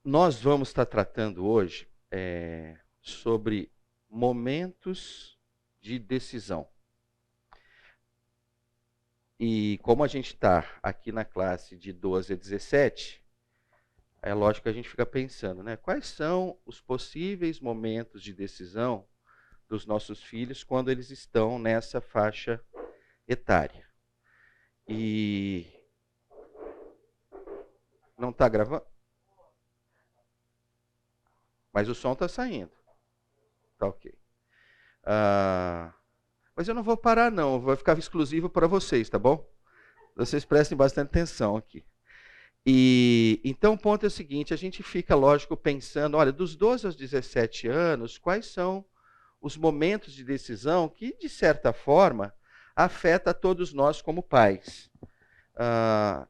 Nós vamos estar tratando hoje sobre momentos de decisão. E como a gente está aqui na classe de 12 a 17, é lógico que a gente fica pensando, né? Quais são os possíveis momentos de decisão dos nossos filhos quando eles estão nessa faixa etária? E não está gravando? Mas o som está saindo. Tá ok. Mas eu não vou parar, não. Vai ficar exclusivo para vocês, tá bom? Vocês prestem bastante atenção aqui. E então o ponto é o seguinte: a gente fica, lógico, pensando, olha, dos 12 aos 17 anos, quais são os momentos de decisão que, de certa forma, afeta a todos nós como pais.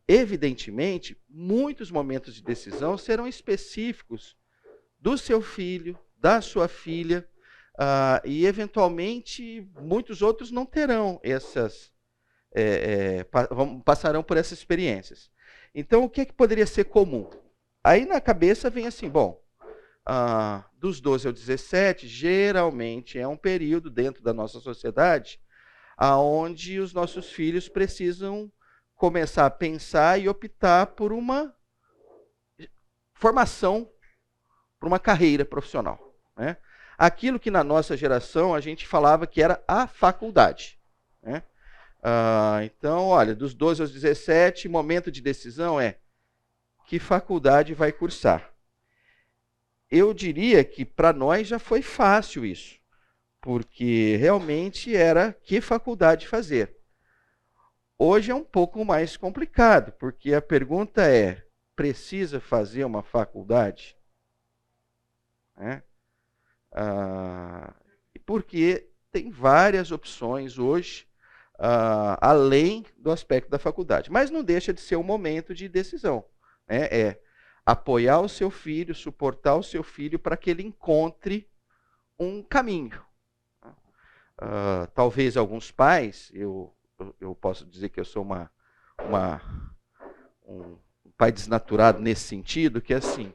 Evidentemente, muitos momentos de decisão serão específicos do seu filho, da sua filha, e eventualmente muitos outros não terão passarão por essas experiências. Então, o que poderia ser comum? Aí na cabeça vem assim, bom, dos 12 ao 17, geralmente é um período dentro da nossa sociedade onde os nossos filhos precisam começar a pensar e optar por uma formação, por uma carreira profissional, né? Aquilo que na nossa geração a gente falava que era a faculdade, né? Então, olha, dos 12 aos 17, momento de decisão é que faculdade vai cursar. Eu diria que para nós já foi fácil isso, porque realmente era que faculdade fazer. Hoje é um pouco mais complicado, porque a pergunta é: precisa fazer uma faculdade? Porque tem várias opções hoje, além do aspecto da faculdade. Mas não deixa de ser um momento de decisão. Né? É apoiar o seu filho, suportar o seu filho para que ele encontre um caminho. Talvez alguns pais, eu posso dizer que eu sou um pai desnaturado nesse sentido, que é assim,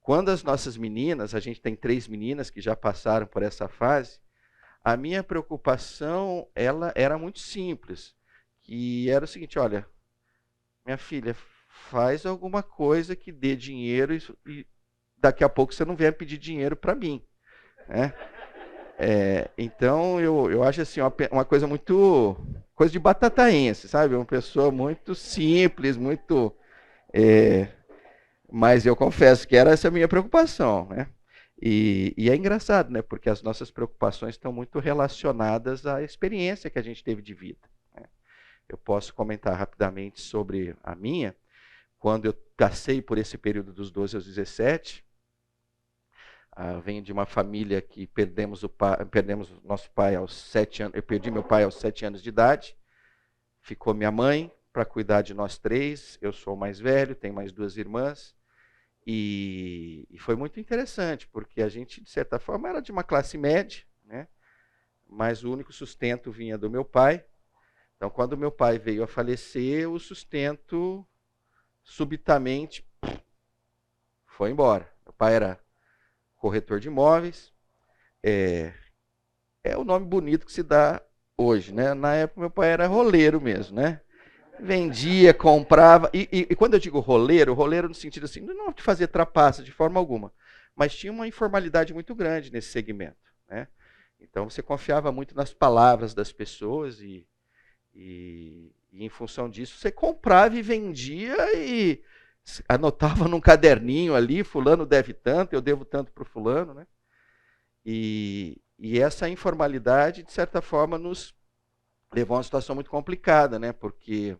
quando as nossas meninas, a gente tem 3 meninas que já passaram por essa fase, a minha preocupação ela era muito simples, que era o seguinte: olha, minha filha, faz alguma coisa que dê dinheiro e daqui a pouco você não venha pedir dinheiro para mim, né? Então eu acho assim uma coisa muito coisa de batataense, sabe? Uma pessoa muito simples, muito mas eu confesso que era essa a minha preocupação, né? E é engraçado, né? Porque as nossas preocupações estão muito relacionadas à experiência que a gente teve de vida. Né? Eu posso comentar rapidamente sobre a minha. Quando eu passei por esse período dos 12 aos 17, venho de uma família que perdemos nosso pai aos 7 anos. Eu perdi meu pai aos 7 anos de idade. Ficou minha mãe para cuidar de nós 3. Eu sou o mais velho, tenho mais 2 irmãs. E foi muito interessante, porque a gente, de certa forma, era de uma classe média, né? Mas o único sustento vinha do meu pai. Então, quando meu pai veio a falecer, o sustento subitamente foi embora. Meu pai era corretor de imóveis. É o nome bonito que se dá hoje, né? Na época, meu pai era roleiro mesmo, né? Vendia, comprava. E quando eu digo roleiro no sentido assim, não de fazer trapaça de forma alguma, mas tinha uma informalidade muito grande nesse segmento, né? Então você confiava muito nas palavras das pessoas e em função disso você comprava e vendia e anotava num caderninho ali, fulano deve tanto, eu devo tanto para o fulano, né? E essa informalidade, de certa forma, nos levou a uma situação muito complicada, né? Porque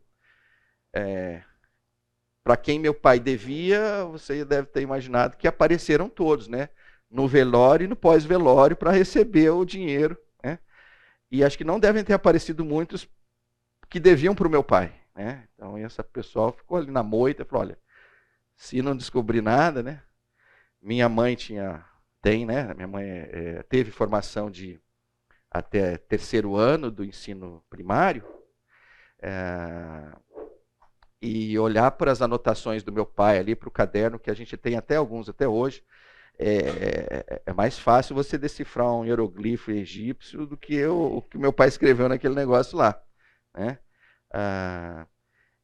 para quem meu pai devia, você deve ter imaginado que apareceram todos, né? No velório e no pós-velório para receber o dinheiro, né? E acho que não devem ter aparecido muitos que deviam para o meu pai, né? Então essa pessoa ficou ali na moita, falou: olha, se não descobrir nada, né? Minha mãe tem, né? Minha mãe teve formação de até 3º ano do ensino primário. e olhar para as anotações do meu pai ali, para o caderno, que a gente tem até alguns até hoje, é mais fácil você decifrar um hieroglifo egípcio do que o que meu pai escreveu naquele negócio lá, né?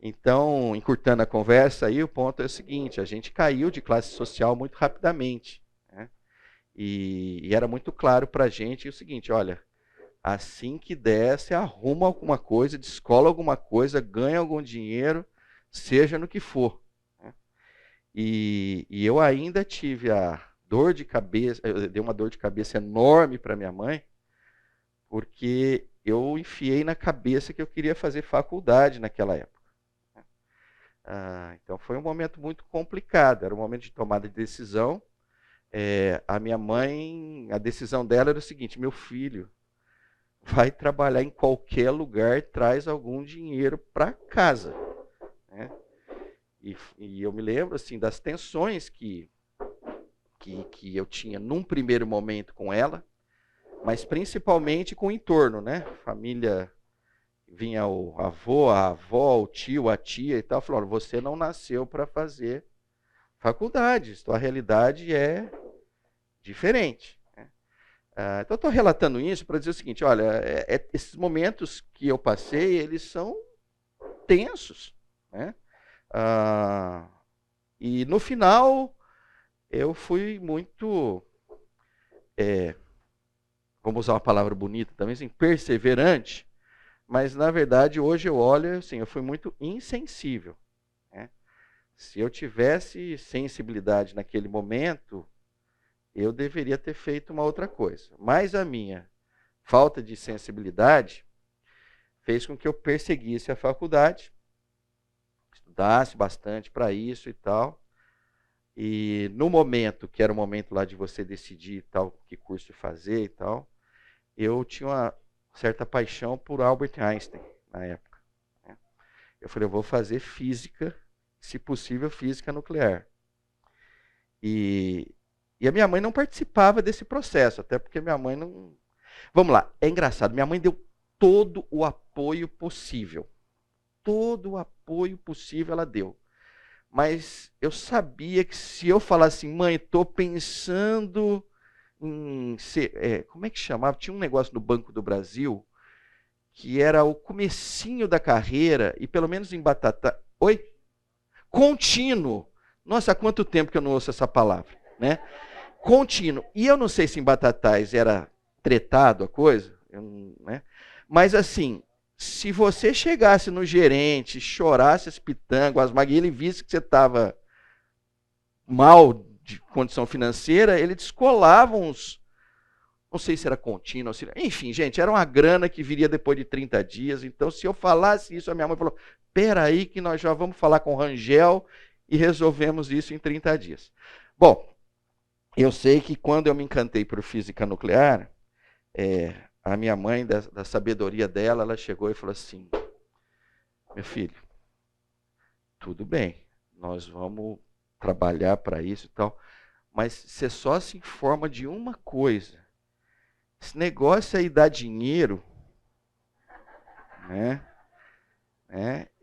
Então, encurtando a conversa aí, o ponto é o seguinte: a gente caiu de classe social muito rapidamente, né? E era muito claro para a gente o seguinte: olha, assim que der, você arruma alguma coisa, descola alguma coisa, ganha algum dinheiro, seja no que for, né? E eu ainda tive a dor de cabeça, eu dei uma dor de cabeça enorme para minha mãe, porque eu enfiei na cabeça que eu queria fazer faculdade naquela época. Então foi um momento muito complicado, era um momento de tomada de decisão. A minha mãe, a decisão dela era o seguinte: meu filho, vai trabalhar em qualquer lugar, traz algum dinheiro para casa, né? E eu me lembro assim das tensões que eu tinha num primeiro momento com ela, mas principalmente com o entorno, né? Família, vinha o avô, a avó, o tio, a tia e tal, falaram: você não nasceu para fazer faculdade, sua realidade é diferente, né? Então, eu estou relatando isso para dizer o seguinte: olha, esses momentos que eu passei, eles são tensos, né? E no final, eu fui muito, vamos usar uma palavra bonita também, assim, perseverante, mas na verdade hoje eu olho assim, eu fui muito insensível, né? Se eu tivesse sensibilidade naquele momento, eu deveria ter feito uma outra coisa. Mas a minha falta de sensibilidade fez com que eu perseguisse a faculdade, estudasse bastante para isso e tal. E no momento, que era o momento lá de você decidir tal, que curso fazer e tal, eu tinha uma certa paixão por Albert Einstein na época, né? Eu falei: eu vou fazer física, se possível física nuclear. E a minha mãe não participava desse processo, até porque minha mãe não... Vamos lá, é engraçado, minha mãe deu todo o apoio possível. Todo o apoio possível ela deu. Mas eu sabia que se eu falasse assim: mãe, estou pensando em ser... como é que chamava? Tinha um negócio no Banco do Brasil, que era o comecinho da carreira, e pelo menos em Batata... Oi? Contínuo. Nossa, há quanto tempo que eu não ouço essa palavra, né? Contínuo. E eu não sei se em Batatais era tretado a coisa, né? Mas assim, se você chegasse no gerente, chorasse as pitangas, as magueiras, ele visse que você estava mal de condição financeira, ele descolava uns, não sei se era contínuo, enfim, gente, era uma grana que viria depois de 30 dias. Então, se eu falasse isso, a minha mãe falou: peraí que nós já vamos falar com o Rangel e resolvemos isso em 30 dias. Bom, eu sei que quando eu me encantei por física nuclear, a minha mãe, da sabedoria dela, ela chegou e falou assim: meu filho, tudo bem, nós vamos trabalhar para isso e tal, mas você só se informa de uma coisa: esse negócio aí dá dinheiro, né?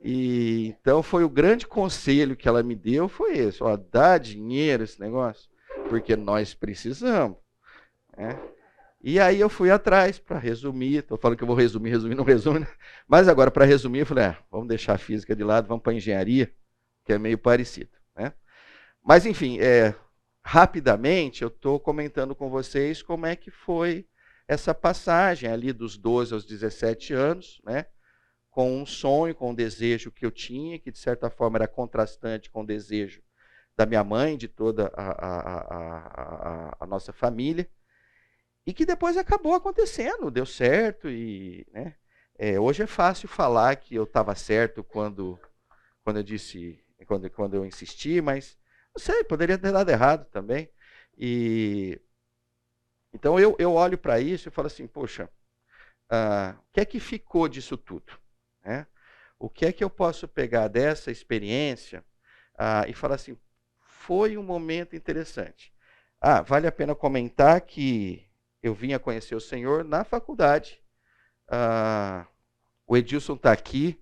E então foi o grande conselho que ela me deu, foi esse: ó, dá dinheiro esse negócio, porque nós precisamos, né? E aí eu fui atrás para resumir. Estou falando que eu vou resumir, não resume, né? Mas agora, para resumir, eu falei: vamos deixar a física de lado, vamos para a engenharia, que é meio parecido, né? Mas enfim, rapidamente eu estou comentando com vocês como é que foi essa passagem ali dos 12 aos 17 anos, né? Com um sonho, com um desejo que eu tinha, que de certa forma era contrastante com o desejo da minha mãe, de toda a nossa família, e que depois acabou acontecendo, deu certo. E, né, hoje é fácil falar que eu estava certo quando eu disse, quando eu insisti, mas não sei, poderia ter dado errado também. Então eu olho para isso e falo assim: poxa, o que é que ficou disso tudo, né? O que é que eu posso pegar dessa experiência e falar assim: foi um momento interessante. Vale a pena comentar que eu vim a conhecer o Senhor na faculdade. O Edilson está aqui.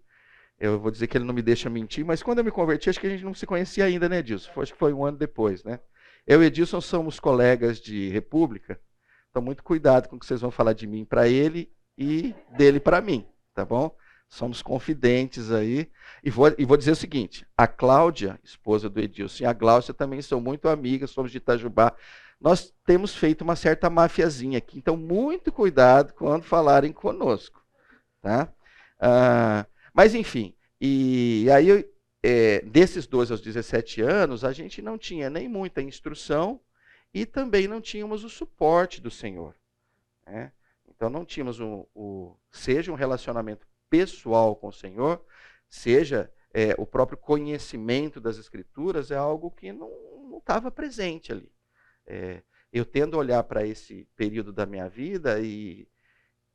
Eu vou dizer que ele não me deixa mentir, mas quando eu me converti, acho que a gente não se conhecia ainda, né, Edilson? Acho que foi um ano depois, né? Eu e Edilson somos colegas de república, então muito cuidado com o que vocês vão falar de mim para ele e dele para mim, tá bom? Somos confidentes aí. E vou dizer o seguinte, a Cláudia, esposa do Edilson, e a Gláucia também são muito amigas, somos de Itajubá. Nós temos feito uma certa mafiazinha aqui, então muito cuidado quando falarem conosco, tá? Mas enfim, e aí desses 12 aos 17 anos, a gente não tinha nem muita instrução e também não tínhamos o suporte do Senhor, né? Então não tínhamos seja um relacionamento pessoal com o Senhor, seja o próprio conhecimento das Escrituras, é algo que não estava presente ali. Eu tendo a olhar para esse período da minha vida e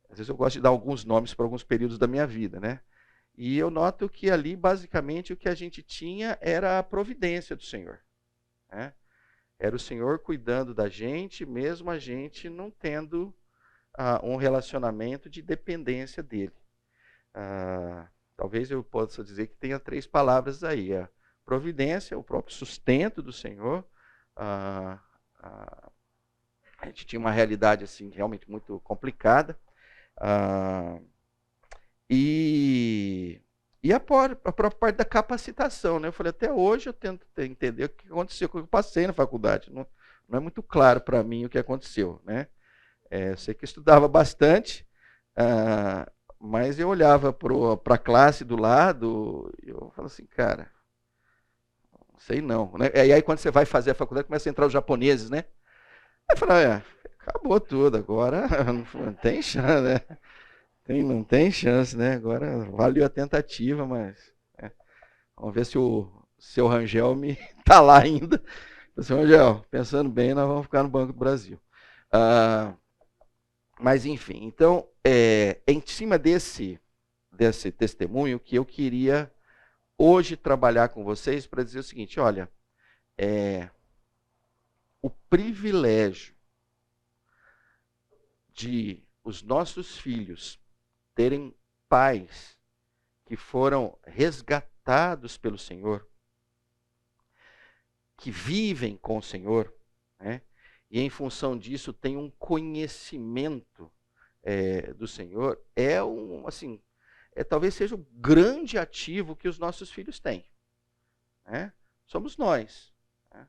às vezes eu gosto de dar alguns nomes para alguns períodos da minha vida, né? E eu noto que ali, basicamente, o que a gente tinha era a providência do Senhor, né? Era o Senhor cuidando da gente, mesmo a gente não tendo um relacionamento de dependência dele. Talvez eu possa dizer que tenha 3 palavras aí: a providência, o próprio sustento do Senhor. A gente tinha uma realidade assim realmente muito complicada. E a própria parte da capacitação, né? Eu falei, até hoje eu tento entender o que aconteceu, o que eu passei na faculdade. Não é muito claro para mim o que aconteceu, né? Eu sei que eu estudava bastante, mas eu olhava para a classe do lado e eu falava assim, cara, não sei não, né? E aí quando você vai fazer a faculdade, começa a entrar os japoneses, né? Aí eu falei, acabou tudo, agora não tem chance, né? Não tem chance, né? Agora valeu a tentativa, mas vamos ver se o seu Rangel está lá ainda. Seu Rangel, pensando bem, nós vamos ficar no Banco do Brasil. Mas enfim, então, em cima desse testemunho que eu queria hoje trabalhar com vocês para dizer o seguinte, olha, o privilégio de os nossos filhos terem pais que foram resgatados pelo Senhor, que vivem com o Senhor, né? E em função disso tem um conhecimento do Senhor, talvez seja o grande ativo que os nossos filhos têm, né? Somos nós, né?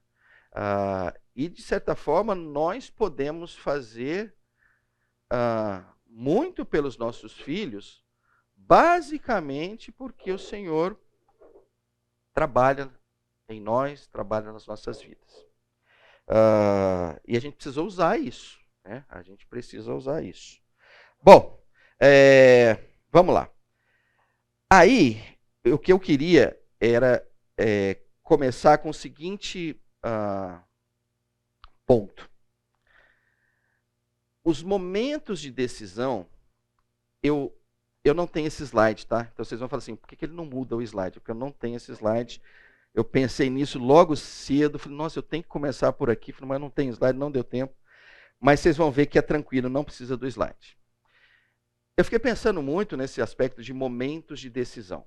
E de certa forma nós podemos fazer muito pelos nossos filhos, basicamente porque o Senhor trabalha em nós, trabalha nas nossas vidas. E a gente precisa usar isso, né? A gente precisa usar isso. Bom, vamos lá. Aí, o que eu queria era começar com o seguinte ponto. Os momentos de decisão, eu não tenho esse slide, tá? Então vocês vão falar assim, por que ele não muda o slide? Porque eu não tenho esse slide. Eu pensei nisso logo cedo, falei, nossa, eu tenho que começar por aqui, falei, mas não tem slide, não deu tempo. Mas vocês vão ver que é tranquilo, não precisa do slide. Eu fiquei pensando muito nesse aspecto de momentos de decisão,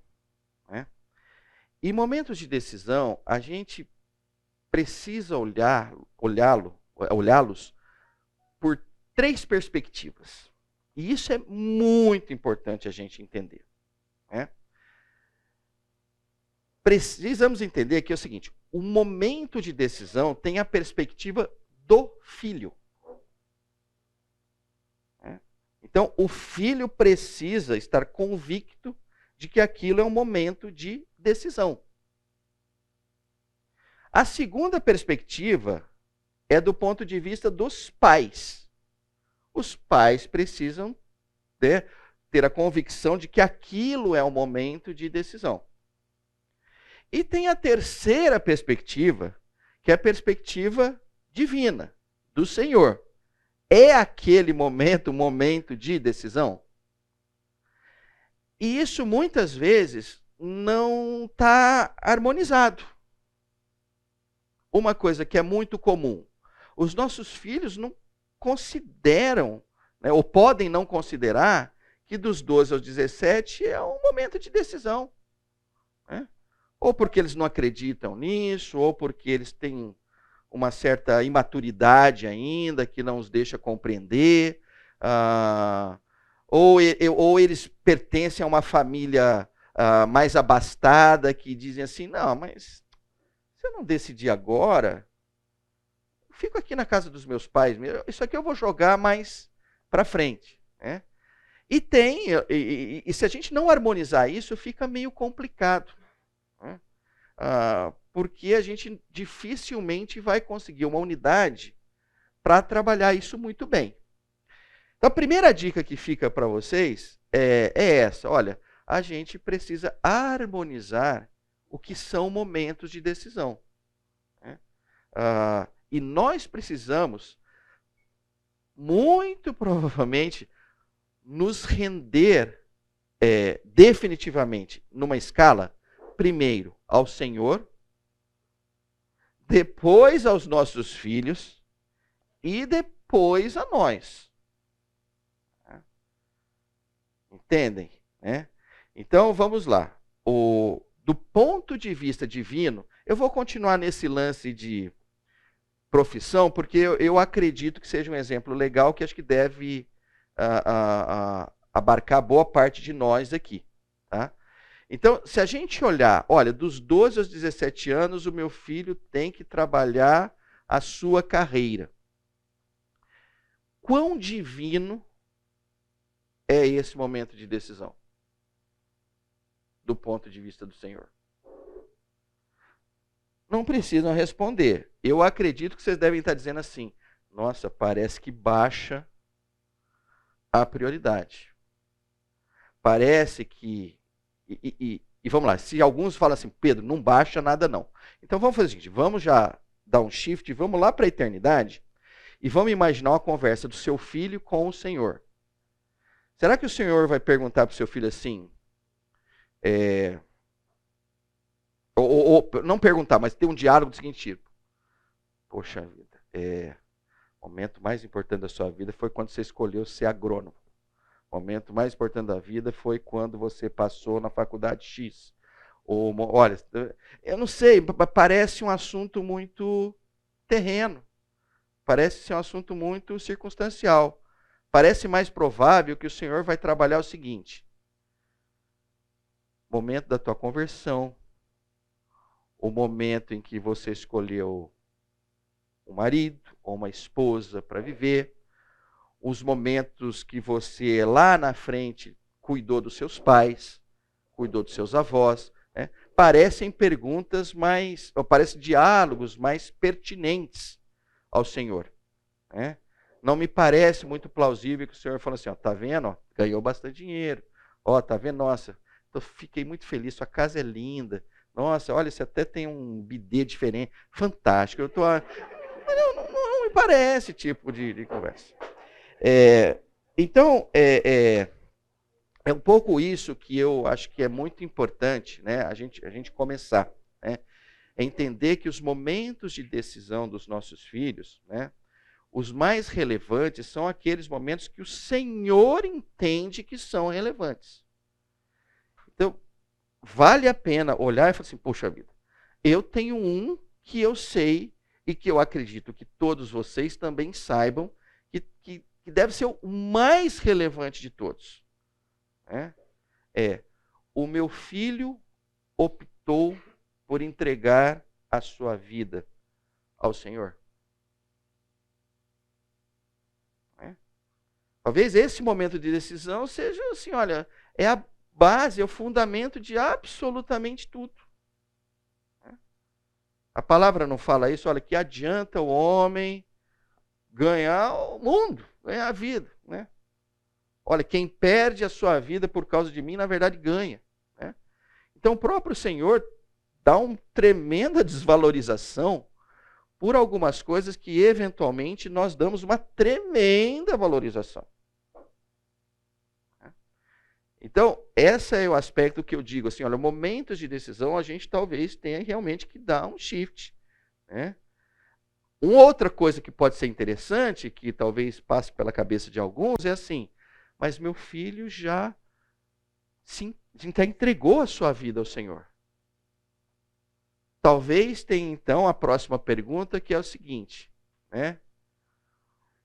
né? E momentos de decisão, a gente precisa olhá-los por 3 perspectivas. E isso é muito importante a gente entender, né? Precisamos entender que é o seguinte, o momento de decisão tem a perspectiva do filho. Então, o filho precisa estar convicto de que aquilo é um momento de decisão. A segunda perspectiva é do ponto de vista dos pais. Os pais precisam ter a convicção de que aquilo é um momento de decisão. E tem a terceira perspectiva, que é a perspectiva divina, do Senhor. É aquele momento um momento de decisão? E isso muitas vezes não está harmonizado. Uma coisa que é muito comum, os nossos filhos não consideram, né, ou podem não considerar, que dos 12 aos 17 é um momento de decisão. ou porque eles não acreditam nisso, ou porque eles têm uma certa imaturidade ainda, que não os deixa compreender, ou eles pertencem a uma família mais abastada, que dizem assim, não, mas se eu não decidir agora, eu fico aqui na casa dos meus pais, isso aqui eu vou jogar mais para frente, né? E se a gente não harmonizar isso, fica meio complicado, né? Porque a gente dificilmente vai conseguir uma unidade para trabalhar isso muito bem. Então, a primeira dica que fica para vocês é essa. Olha, a gente precisa harmonizar o que são momentos de decisão, né? E nós precisamos, muito provavelmente, nos render definitivamente numa escala, primeiro ao Senhor, depois aos nossos filhos e depois a nós. Entendem? Né? Então vamos lá. Do ponto de vista divino, eu vou continuar nesse lance de profissão, porque eu acredito que seja um exemplo legal que acho que deve abarcar boa parte de nós aqui. Tá? Então, se a gente olhar, olha, dos 12 aos 17 anos, o meu filho tem que trabalhar a sua carreira. Quão divino é esse momento de decisão, do ponto de vista do Senhor? Não precisam responder. Eu acredito que vocês devem estar dizendo assim, nossa, parece que baixa a prioridade. Parece que... E vamos lá, se alguns falam assim, Pedro, não baixa nada não. Então vamos fazer o seguinte, vamos já dar um shift, vamos lá para a eternidade e vamos imaginar uma conversa do seu filho com o Senhor. Será que o Senhor vai perguntar para o seu filho assim, ou não perguntar, mas ter um diálogo do seguinte tipo, poxa vida, o momento mais importante da sua vida foi quando você escolheu ser agrônomo. O momento mais importante da vida foi quando você passou na faculdade X. Olha, eu não sei, parece um assunto muito terreno. Parece ser um assunto muito circunstancial. Parece mais provável que o Senhor vai trabalhar o seguinte. Momento da tua conversão. O momento em que você escolheu um marido ou uma esposa para viver. Os momentos que você lá na frente cuidou dos seus pais, cuidou dos seus avós, né? Parecem perguntas mais, ou parecem diálogos mais pertinentes ao Senhor, né? Não me parece muito plausível que o Senhor fale assim, ó, tá vendo? Ó, ganhou bastante dinheiro, ó, tá vendo? Nossa, fiquei muito feliz, sua casa é linda, nossa, olha, você até tem um bidê diferente, fantástico. Não me parece tipo de conversa. Então, é um pouco isso que eu acho que é muito importante, né, a gente começar, né, é entender que os momentos de decisão dos nossos filhos, né, os mais relevantes são aqueles momentos que o Senhor entende que são relevantes. Então, vale a pena olhar e falar assim, poxa vida, eu tenho um que eu sei e que eu acredito que todos vocês também saibam que deve ser o mais relevante de todos. O meu filho optou por entregar a sua vida ao Senhor. Talvez esse momento de decisão seja assim, olha, é a base, é o fundamento de absolutamente tudo. A palavra não fala isso, olha, que adianta o homem ganhar o mundo, ganhar a vida, né? Olha, quem perde a sua vida por causa de mim, na verdade, ganha, né? Então, o próprio Senhor dá uma tremenda desvalorização por algumas coisas que, eventualmente, nós damos uma tremenda valorização. Então, esse é o aspecto que eu digo, assim, olha, momentos de decisão, a gente talvez tenha realmente que dar um shift, né? Uma outra coisa que pode ser interessante, que talvez passe pela cabeça de alguns, é assim, mas meu filho já entregou a sua vida ao Senhor. Talvez tenha, então, a próxima pergunta, que é o seguinte, né?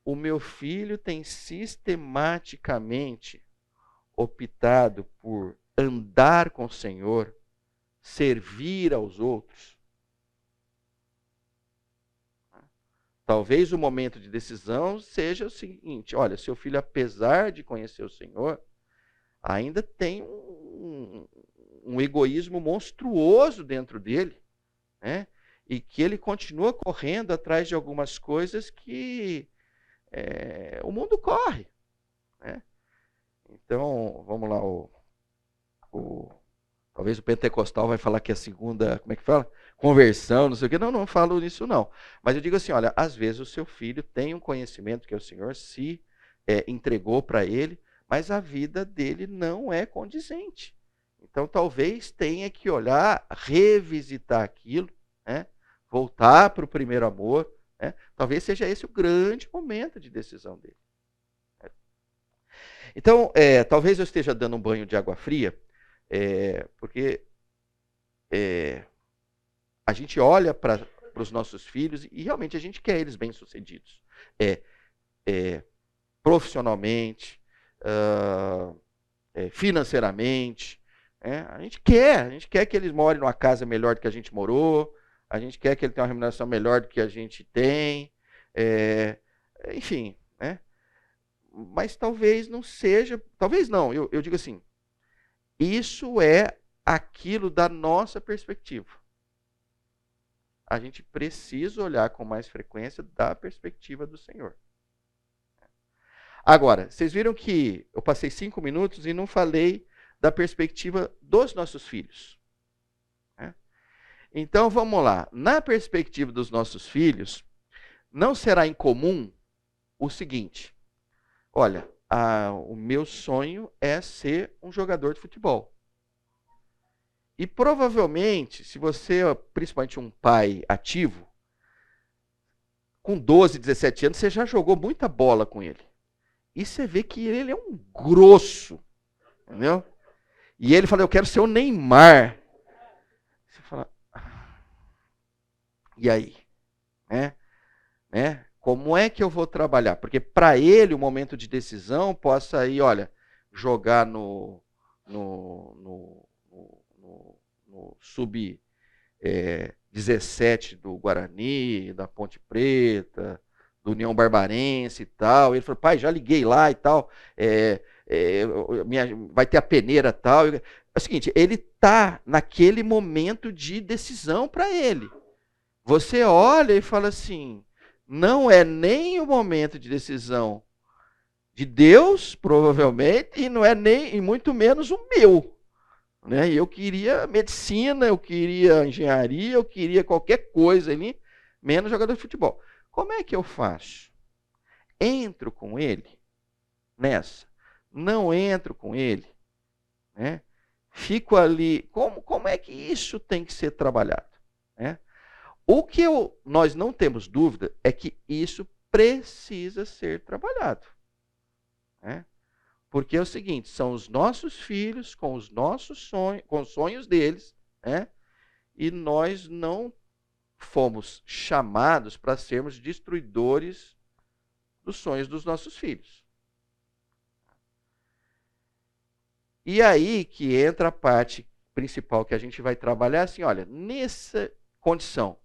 O meu filho tem sistematicamente optado por andar com o Senhor, servir aos outros? Talvez o momento de decisão seja o seguinte: olha, seu filho, apesar de conhecer o Senhor, ainda tem um egoísmo monstruoso dentro dele, né? E que ele continua correndo atrás de algumas coisas que o mundo corre, né? Então, vamos lá, talvez o pentecostal vai falar que é a segunda, como é que fala? Conversão, não sei o quê. Não, não falo nisso não. Mas eu digo assim, olha, às vezes o seu filho tem um conhecimento que o Senhor se entregou para ele, mas a vida dele não é condizente. Então, talvez tenha que olhar, revisitar aquilo, né? Voltar para o primeiro amor, né? Talvez seja esse o grande momento de decisão dele. Então, talvez eu esteja dando um banho de água fria, porque a gente olha para os nossos filhos e realmente a gente quer eles bem-sucedidos. Profissionalmente, financeiramente. A gente quer que eles morem numa casa melhor do que a gente morou, a gente quer que ele tenha uma remuneração melhor do que a gente tem, enfim, né? Mas talvez não seja, talvez não, eu digo assim, isso é aquilo da nossa perspectiva. A gente precisa olhar com mais frequência da perspectiva do Senhor. Agora, vocês viram que eu passei 5 minutos e não falei da perspectiva dos nossos filhos. Então, vamos lá. Na perspectiva dos nossos filhos, não será incomum o seguinte: olha, o meu sonho é ser um jogador de futebol. E provavelmente, se você é principalmente um pai ativo, com 12, 17 anos, você já jogou muita bola com ele. E você vê que ele é um grosso, entendeu? E ele fala, eu quero ser o Neymar. Você fala, e aí? Como é que eu vou trabalhar? Porque para ele o momento de decisão possa ir, olha, jogar no sub-17 do Guarani, da Ponte Preta, do União Barbarense e tal. Ele falou, pai, já liguei lá e tal, vai ter a peneira e tal. É o seguinte, ele está naquele momento de decisão para ele. Você olha e fala assim, não é nem o momento de decisão de Deus, provavelmente, e não é nem, e muito menos o meu. Né? Eu queria medicina, eu queria engenharia, eu queria qualquer coisa ali, menos jogador de futebol. Como é que eu faço? Entro com ele nessa? Não entro com ele? Né? Fico ali. Como é que isso tem que ser trabalhado? Né? O que nós não temos dúvida é que isso precisa ser trabalhado. Né? Porque é o seguinte, são os nossos filhos com os nossos sonhos, com os sonhos deles, né? E nós não fomos chamados para sermos destruidores dos sonhos dos nossos filhos. E aí que entra a parte principal que a gente vai trabalhar, assim, olha, nessa condição, o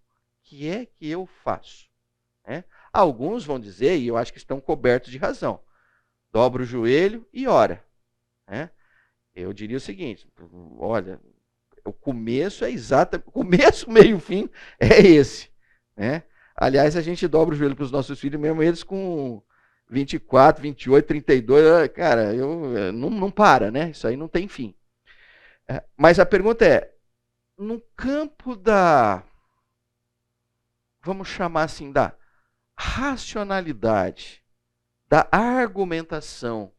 que é que eu faço? Né? Alguns vão dizer, e eu acho que estão cobertos de razão, dobra o joelho e ora. Né? Eu diria o seguinte, olha, o começo é exato, começo, meio, fim é esse. Né? Aliás, a gente dobra o joelho para os nossos filhos, mesmo eles com 24, 28, 32, cara, não para, né? Isso aí não tem fim. Mas a pergunta é, no campo vamos chamar assim, da racionalidade, da argumentação,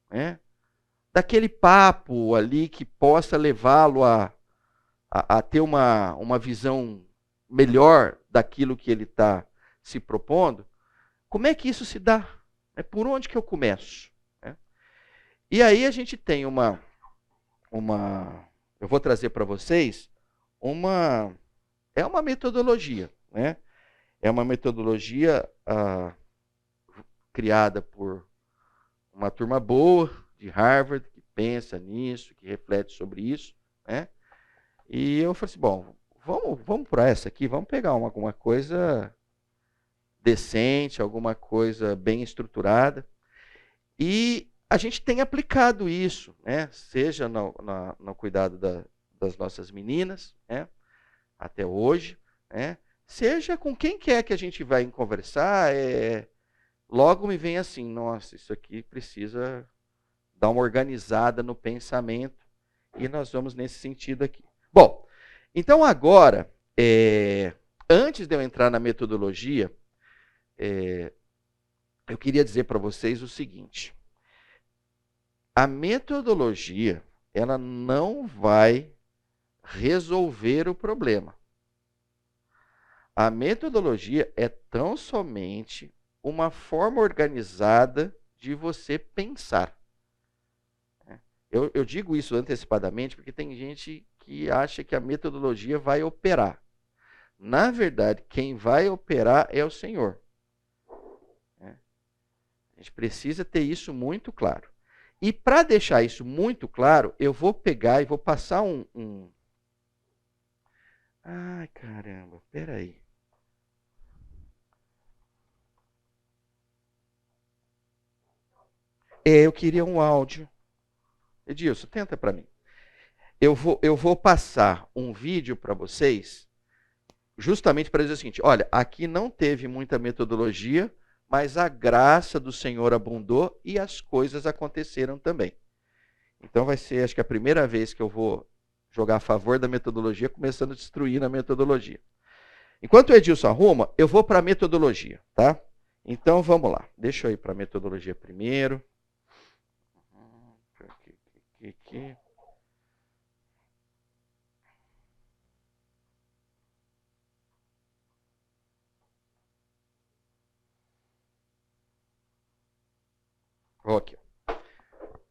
né? Daquele papo ali que possa levá-lo a ter uma visão melhor daquilo que ele está se propondo, como é que isso se dá? Por onde que eu começo? E aí a gente tem eu vou trazer para vocês uma é uma metodologia, né? É uma metodologia criada por uma turma boa de Harvard, que pensa nisso, que reflete sobre isso, né? E eu falei assim, bom, vamos para essa aqui, vamos pegar alguma coisa decente, alguma coisa bem estruturada. E a gente tem aplicado isso, né? Seja no cuidado das nossas meninas, né? Até hoje, né? Seja com quem quer que a gente vai conversar, logo me vem assim, nossa, isso aqui precisa dar uma organizada no pensamento, e nós vamos nesse sentido aqui. Bom, então agora, antes de eu entrar na metodologia, eu queria dizer para vocês o seguinte: a metodologia, ela não vai resolver o problema. A metodologia é tão somente uma forma organizada de você pensar. Eu digo isso antecipadamente porque tem gente que acha que a metodologia vai operar. Na verdade, quem vai operar é o Senhor. A gente precisa ter isso muito claro. E para deixar isso muito claro, eu vou pegar e vou passar Ai, caramba, peraí. Eu queria um áudio. Edilson, tenta para mim. Eu vou passar um vídeo para vocês, justamente para dizer o seguinte: olha, aqui não teve muita metodologia, mas a graça do Senhor abundou e as coisas aconteceram também. Então vai ser, acho que a primeira vez que eu vou jogar a favor da metodologia, começando a destruir a metodologia. Enquanto o Edilson arruma, eu vou para a metodologia, tá? Então vamos lá. Deixa eu ir para a metodologia primeiro. Aqui. Ok.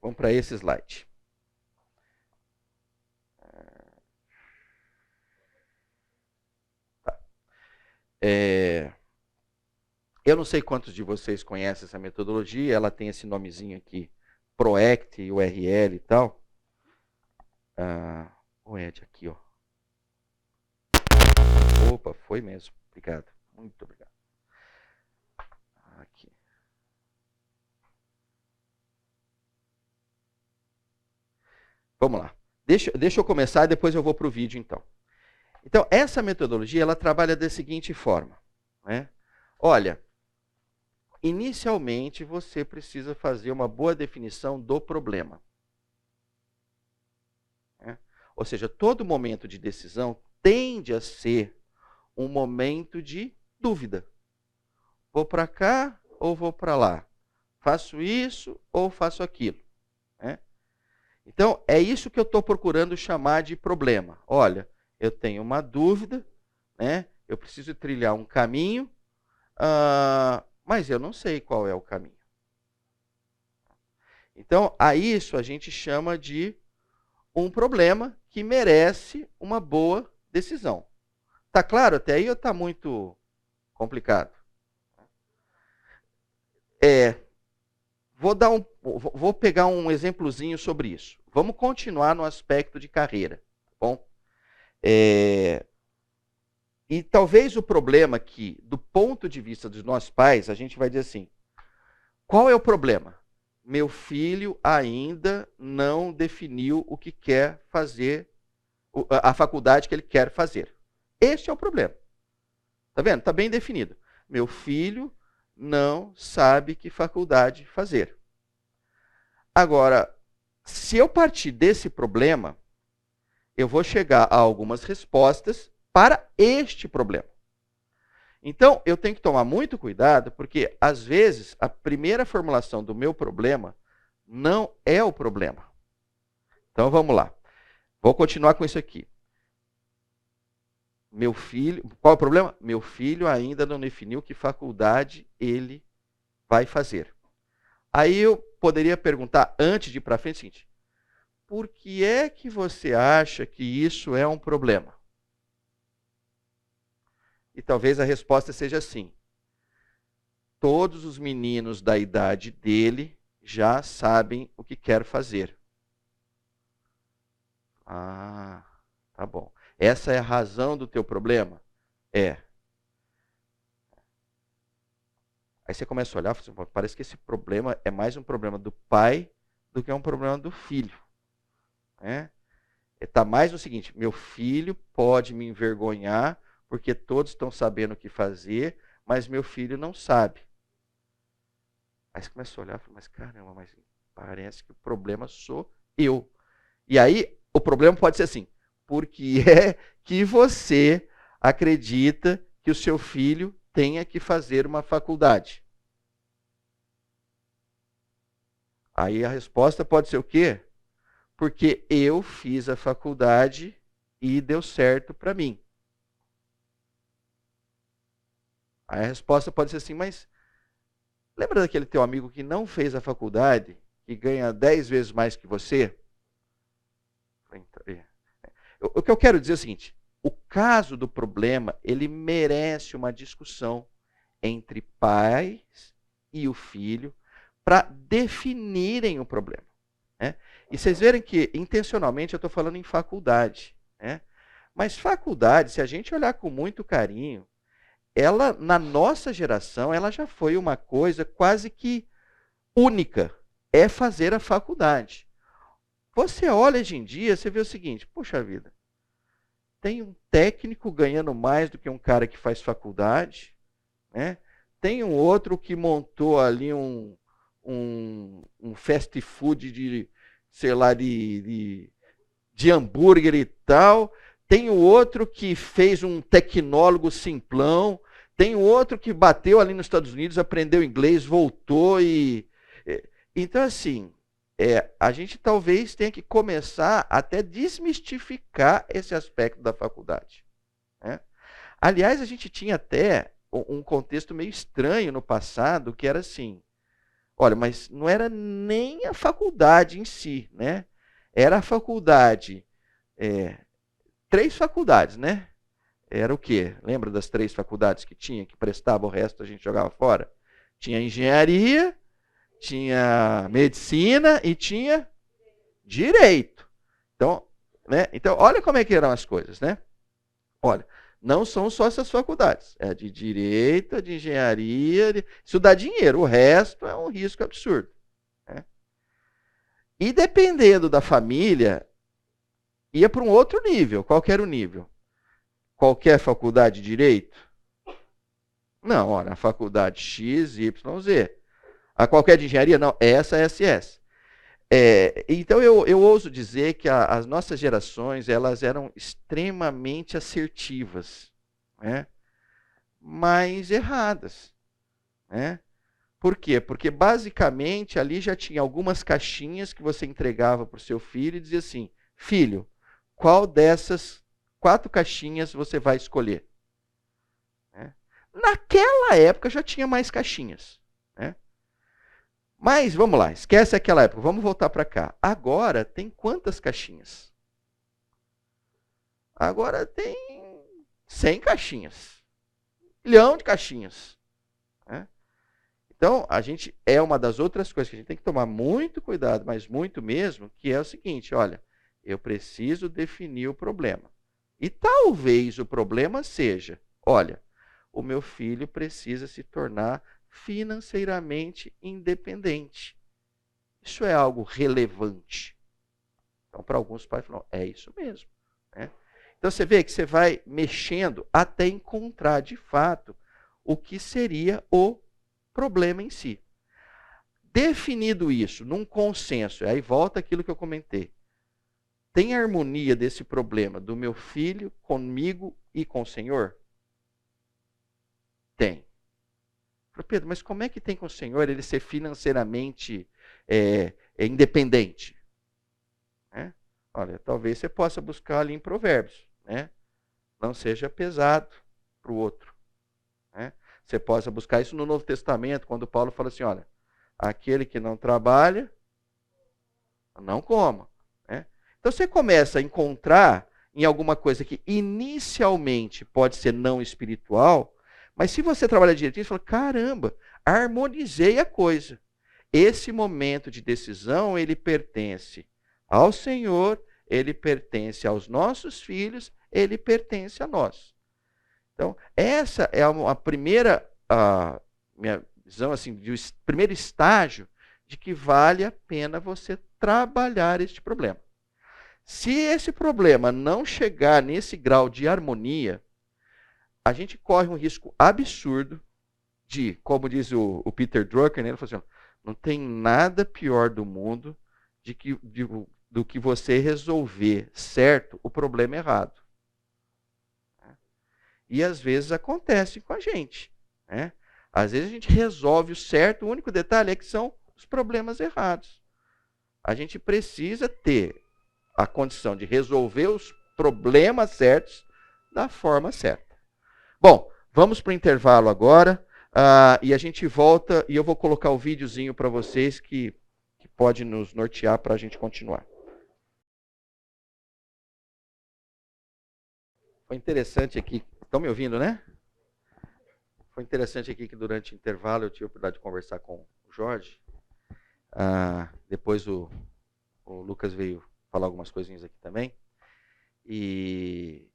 Vamos para esse slide. Tá. Eu não sei quantos de vocês conhecem essa metodologia, ela tem esse nomezinho aqui, PROACT, URL e tal. O Ed aqui, ó. Opa, foi mesmo. Obrigado. Muito obrigado. Aqui. Vamos lá. Deixa eu começar e depois eu vou para o vídeo, então. Então, essa metodologia, ela trabalha da seguinte forma, né? Olha, inicialmente você precisa fazer uma boa definição do problema. Né? Ou seja, todo momento de decisão tende a ser um momento de dúvida. Vou para cá ou vou para lá? Faço isso ou faço aquilo? Né? Então, é isso que eu estou procurando chamar de problema. Olha, eu tenho uma dúvida, né? Eu preciso trilhar um caminho, mas eu não sei qual é o caminho. Então, a isso a gente chama de um problema que merece uma boa decisão. Tá claro até aí ou está muito complicado? Vou pegar um exemplozinho sobre isso. Vamos continuar no aspecto de carreira. Tá bom? E talvez o problema que, do ponto de vista dos nossos pais, a gente vai dizer assim: qual é o problema? Meu filho ainda não definiu o que quer fazer, a faculdade que ele quer fazer. Este é o problema. Tá vendo? Está bem definido. Meu filho não sabe que faculdade fazer. Agora, se eu partir desse problema, eu vou chegar a algumas respostas para este problema. Então, eu tenho que tomar muito cuidado, porque, às vezes, a primeira formulação do meu problema não é o problema. Então, vamos lá. Vou continuar com isso aqui. Meu filho, qual é o problema? Meu filho ainda não definiu que faculdade ele vai fazer. Aí eu poderia perguntar, antes de ir para frente, o seguinte: por que é que você acha que isso é um problema? E talvez a resposta seja assim: todos os meninos da idade dele já sabem o que quer fazer. Ah, tá bom. Essa é a razão do teu problema? É. Aí você começa a olhar e fala assim, parece que esse problema é mais um problema do pai do que um problema do filho. Está mais no seguinte, meu filho pode me envergonhar porque todos estão sabendo o que fazer, mas meu filho não sabe. Aí você começa a olhar e fala, mas caramba, mas parece que o problema sou eu. E aí o problema pode ser assim, porque é que você acredita que o seu filho tenha que fazer uma faculdade? Aí a resposta pode ser o quê? Porque eu fiz a faculdade e deu certo para mim. Aí a resposta pode ser assim, mas lembra daquele teu amigo que não fez a faculdade, que ganha 10 vezes mais que você? O que eu quero dizer é o seguinte, o caso do problema, ele merece uma discussão entre pais e o filho para definirem o problema. Né? E vocês verem que, intencionalmente, eu estou falando em faculdade. Né? Mas faculdade, se a gente olhar com muito carinho, ela, na nossa geração, ela já foi uma coisa quase que única. É fazer a faculdade. Você olha hoje em dia, você vê o seguinte, puxa vida, tem um técnico ganhando mais do que um cara que faz faculdade, né? Tem um outro que montou ali um fast food de, sei lá, de hambúrguer e tal. Tem o outro que fez um tecnólogo simplão. Tem o outro que bateu ali nos Estados Unidos, aprendeu inglês, voltou e... Então, assim, a gente talvez tenha que começar até a desmistificar esse aspecto da faculdade. Né? Aliás, a gente tinha até um contexto meio estranho no passado, que era assim, olha, mas não era nem a faculdade em si, né? Era a faculdade, 3 faculdades, né? Era o quê? Lembra das 3 faculdades que tinha, que prestava, o resto a gente jogava fora? Tinha engenharia, tinha medicina e tinha direito. Então, né? Então, olha como é que eram as coisas, né? Olha, não são só essas faculdades. É de direito, é de engenharia. Isso dá dinheiro. O resto é um risco absurdo. Né? E dependendo da família, ia para um outro nível. Qual que era o nível? Qualquer faculdade de direito? Não, olha, a faculdade X, Y, Z. A qualquer de engenharia? Não, essa é SS. Então eu ouso dizer que as nossas gerações elas eram extremamente assertivas, né? Mas erradas. Né? Por quê? Porque basicamente ali já tinha algumas caixinhas que você entregava para o seu filho e dizia assim, filho, qual dessas 4 caixinhas você vai escolher? Né? Naquela época já tinha mais caixinhas. Né? Mas, vamos lá, esquece aquela época, vamos voltar para cá. Agora tem quantas caixinhas? Agora tem 100 caixinhas. 1 milhão de caixinhas. Né? Então, a gente é uma das outras coisas que a gente tem que tomar muito cuidado, mas muito mesmo, que é o seguinte, olha, eu preciso definir o problema. E talvez o problema seja, olha, o meu filho precisa se tornar financeiramente independente. Isso é algo relevante. Então, para alguns pais, falam, é isso mesmo. Né? Então, você vê que você vai mexendo até encontrar, de fato, o que seria o problema em si. Definido isso, num consenso, aí volta aquilo que eu comentei. Tem harmonia desse problema do meu filho comigo e com o Senhor? Tem. Pedro, mas como é que tem com o Senhor ele ser financeiramente independente? Né? Olha, talvez você possa buscar ali em Provérbios. Né? Não seja pesado para o outro. Né? Você possa buscar isso no Novo Testamento, quando Paulo fala assim, olha, aquele que não trabalha, não coma. Né? Então você começa a encontrar em alguma coisa que inicialmente pode ser não espiritual, mas se você trabalha direitinho, você fala, caramba, harmonizei a coisa. Esse momento de decisão, ele pertence ao Senhor, ele pertence aos nossos filhos, ele pertence a nós. Então, essa é a primeira, minha visão, assim, de primeiro estágio de que vale a pena você trabalhar este problema. Se esse problema não chegar nesse grau de harmonia, a gente corre um risco absurdo de, como diz o Peter Drucker, né, ele falou assim, não tem nada pior do mundo do que você resolver certo o problema errado. E às vezes acontece com a gente. Né? Às vezes a gente resolve o certo, o único detalhe é que são os problemas errados. A gente precisa ter a condição de resolver os problemas certos da forma certa. Bom, vamos para o intervalo agora. E a gente volta e eu vou colocar o videozinho para vocês que pode nos nortear para a gente continuar. Foi interessante aqui. Estão me ouvindo, né? Foi interessante aqui que durante o intervalo eu tive a oportunidade de conversar com o Jorge. Depois o Lucas veio falar algumas coisinhas aqui também. E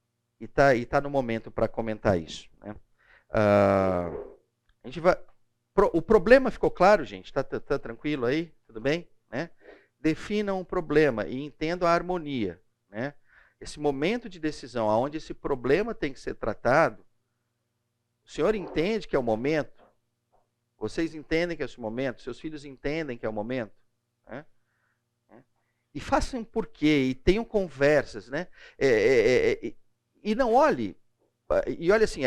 tá no momento para comentar isso. Né? A gente vai. O problema ficou claro, gente? Tá tranquilo aí? Tudo bem? Né? Definam um problema e entendam a harmonia. Né? Esse momento de decisão, onde esse problema tem que ser tratado, o senhor entende que é o momento? Vocês entendem que é esse momento? Seus filhos entendem que é o momento? Né? E façam por quê? E tenham conversas. Né? E não olhe. E olha assim,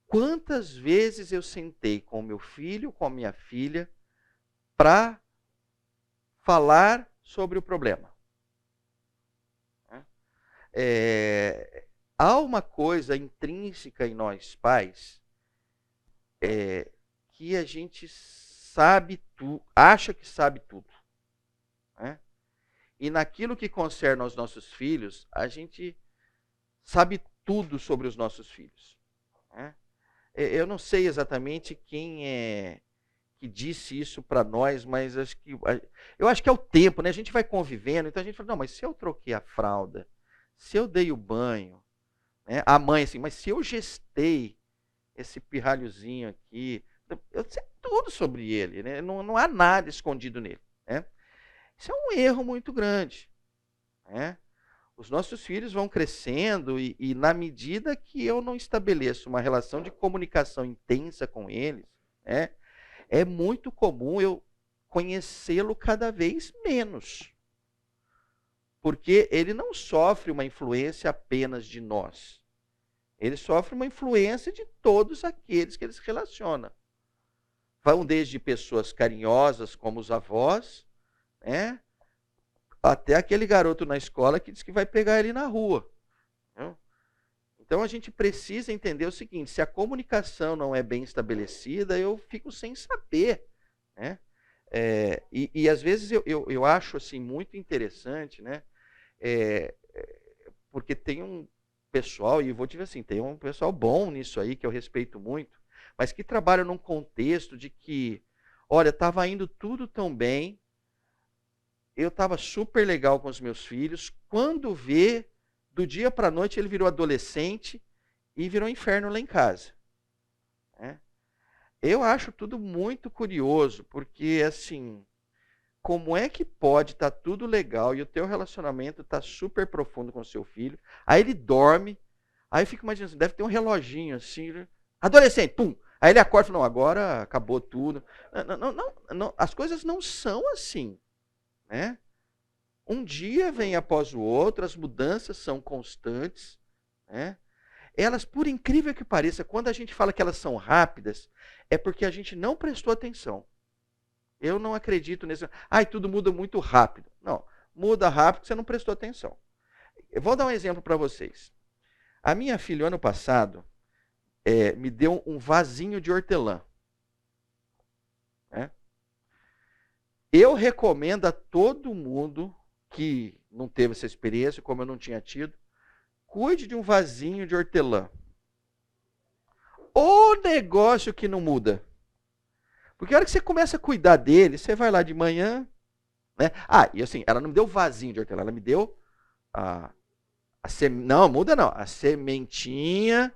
quantas vezes eu sentei com o meu filho, com a minha filha, para falar sobre o problema. Há uma coisa intrínseca em nós, pais, que a gente sabe tudo, acha que sabe tudo. Né? E naquilo que concerne aos nossos filhos, a gente sabe tudo sobre os nossos filhos. Né? Eu não sei exatamente quem é que disse isso para nós, mas eu acho que é o tempo, né? A gente vai convivendo, então a gente fala, não, mas se eu troquei a fralda, se eu dei o banho, né? A mãe assim, mas se eu gestei esse pirralhozinho aqui, eu sei tudo sobre ele, né? Não há nada escondido nele. Né? Isso é um erro muito grande. Né? Os nossos filhos vão crescendo e na medida que eu não estabeleço uma relação de comunicação intensa com eles, né, é muito comum eu conhecê-lo cada vez menos. Porque ele não sofre uma influência apenas de nós. Ele sofre uma influência de todos aqueles que ele se relaciona. Vão desde pessoas carinhosas, como os avós, né, até aquele garoto na escola que diz que vai pegar ele na rua. Então a gente precisa entender o seguinte, se a comunicação não é bem estabelecida, eu fico sem saber. Né? E às vezes eu acho assim, muito interessante, né? Porque tem um pessoal, e eu vou dizer assim, tem um pessoal bom nisso aí, que eu respeito muito, mas que trabalha num contexto de que, olha, estava indo tudo tão bem, eu estava super legal com os meus filhos, quando vê, do dia para a noite ele virou adolescente e virou inferno lá em casa. Né? Eu acho tudo muito curioso, porque assim, como é que pode estar tudo legal e o teu relacionamento está super profundo com o seu filho, aí ele dorme, aí fica imaginando assim, deve ter um reloginho assim, adolescente, pum! Aí ele acorda e fala, não, agora acabou tudo. Não, as coisas não são assim. Né? Um dia vem após o outro, as mudanças são constantes. Né? Elas, por incrível que pareça, quando a gente fala que elas são rápidas, é porque a gente não prestou atenção. Eu não acredito nesse... tudo muda muito rápido. Não, muda rápido porque você não prestou atenção. Eu vou dar um exemplo para vocês. A minha filha, ano passado, me deu um vasinho de hortelã. Né? Eu recomendo a todo mundo que não teve essa experiência, como eu não tinha tido, cuide de um vasinho de hortelã. O negócio que não muda. Porque a hora que você começa a cuidar dele, você vai lá de manhã, né? Ah, e assim, ela não me deu vasinho de hortelã, ela me deu não, muda não. A sementinha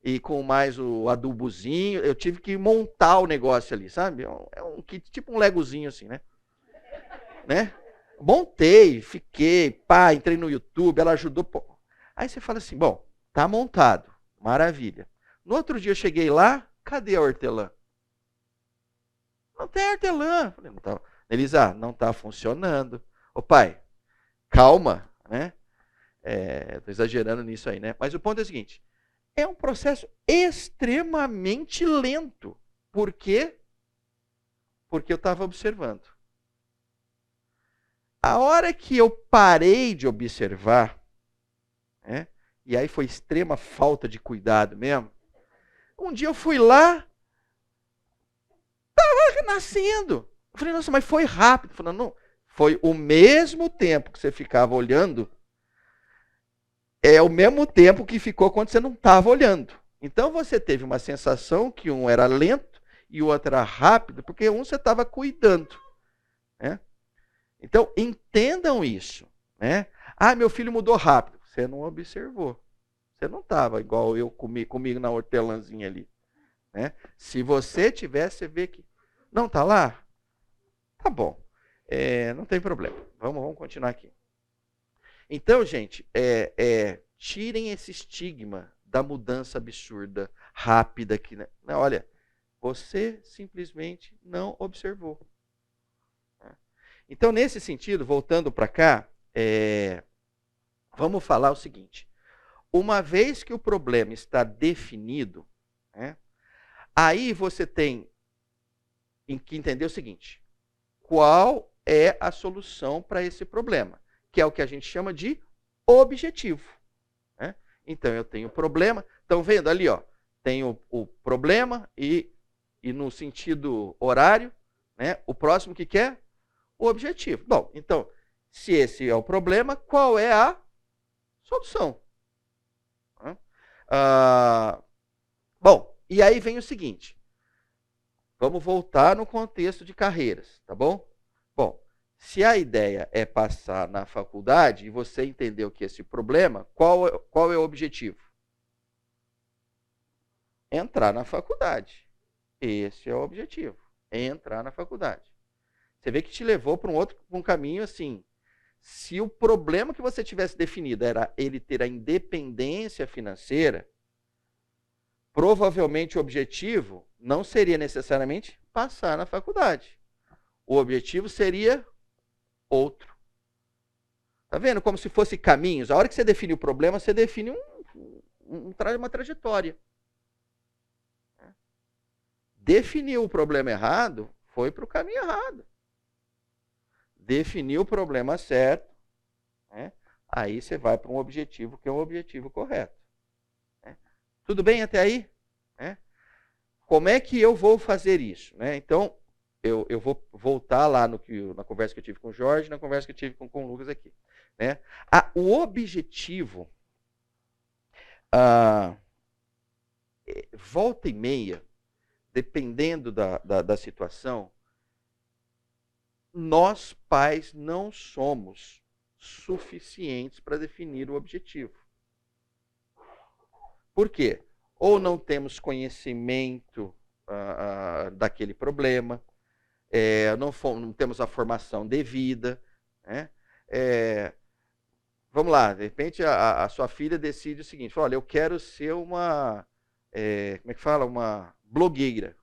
e com mais o adubozinho. Eu tive que montar o negócio ali, sabe? É um kit, tipo um legozinho assim, né? Montei, fiquei, pá, entrei no YouTube, ela ajudou. Pô. Aí você fala assim, bom, tá montado, maravilha. No outro dia eu cheguei lá, cadê a hortelã? Não tem hortelã. Falei, não tá, Elisa, não tá funcionando. Ô pai, calma, né? Tô exagerando nisso aí, né? Mas o ponto é o seguinte, é um processo extremamente lento. Por quê? Porque eu estava observando. A hora que eu parei de observar, né, e aí foi extrema falta de cuidado mesmo, um dia eu fui lá, estava nascendo. Eu falei, nossa, mas foi rápido. Eu falei, não, foi o mesmo tempo que você ficava olhando, é o mesmo tempo que ficou quando você não estava olhando. Então você teve uma sensação que um era lento e o outro era rápido, porque um você estava cuidando. Né? Então, entendam isso. Né? Ah, meu filho mudou rápido. Você não observou. Você não estava igual eu comigo na hortelãzinha ali. Né? Se você tivesse, você vê que... Não está lá? Tá bom. Não tem problema. Vamos continuar aqui. Então, gente, tirem esse estigma da mudança absurda, rápida. Que, né? Olha, você simplesmente não observou. Então, nesse sentido, voltando para cá, vamos falar o seguinte. Uma vez que o problema está definido, né, aí você tem que entender o seguinte. Qual é a solução para esse problema? Que é o que a gente chama de objetivo. Né? Então, eu tenho o problema. Estão vendo ali, ó, tenho o problema e no sentido horário, né, o próximo que é? O objetivo. Bom, então, se esse é o problema, qual é a solução? Bom, e aí vem o seguinte. Vamos voltar no contexto de carreiras, tá bom? Bom, se a ideia é passar na faculdade e você entendeu que esse problema, qual é o objetivo? Entrar na faculdade. Esse é o objetivo. Entrar na faculdade. Você vê que te levou para um caminho assim. Se o problema que você tivesse definido era ele ter a independência financeira, provavelmente o objetivo não seria necessariamente passar na faculdade. O objetivo seria outro. Tá vendo? Como se fosse caminhos. A hora que você define o problema, você define uma trajetória. Definiu o problema errado, foi para o caminho errado. Definiu o problema certo, né? Aí você vai para um objetivo que é o objetivo correto. Né? Tudo bem até aí? Né? Como é que eu vou fazer isso? Né? Então, eu vou voltar lá na conversa que eu tive com o Jorge, na conversa que eu tive com o Lucas aqui. Né? O objetivo, volta e meia, dependendo da situação, nós, pais, não somos suficientes para definir o objetivo. Por quê? Ou não temos conhecimento daquele problema, não temos a formação devida. Né? Vamos lá, de repente a sua filha decide o seguinte, fala, olha, eu quero ser uma, como é que fala? Uma blogueira.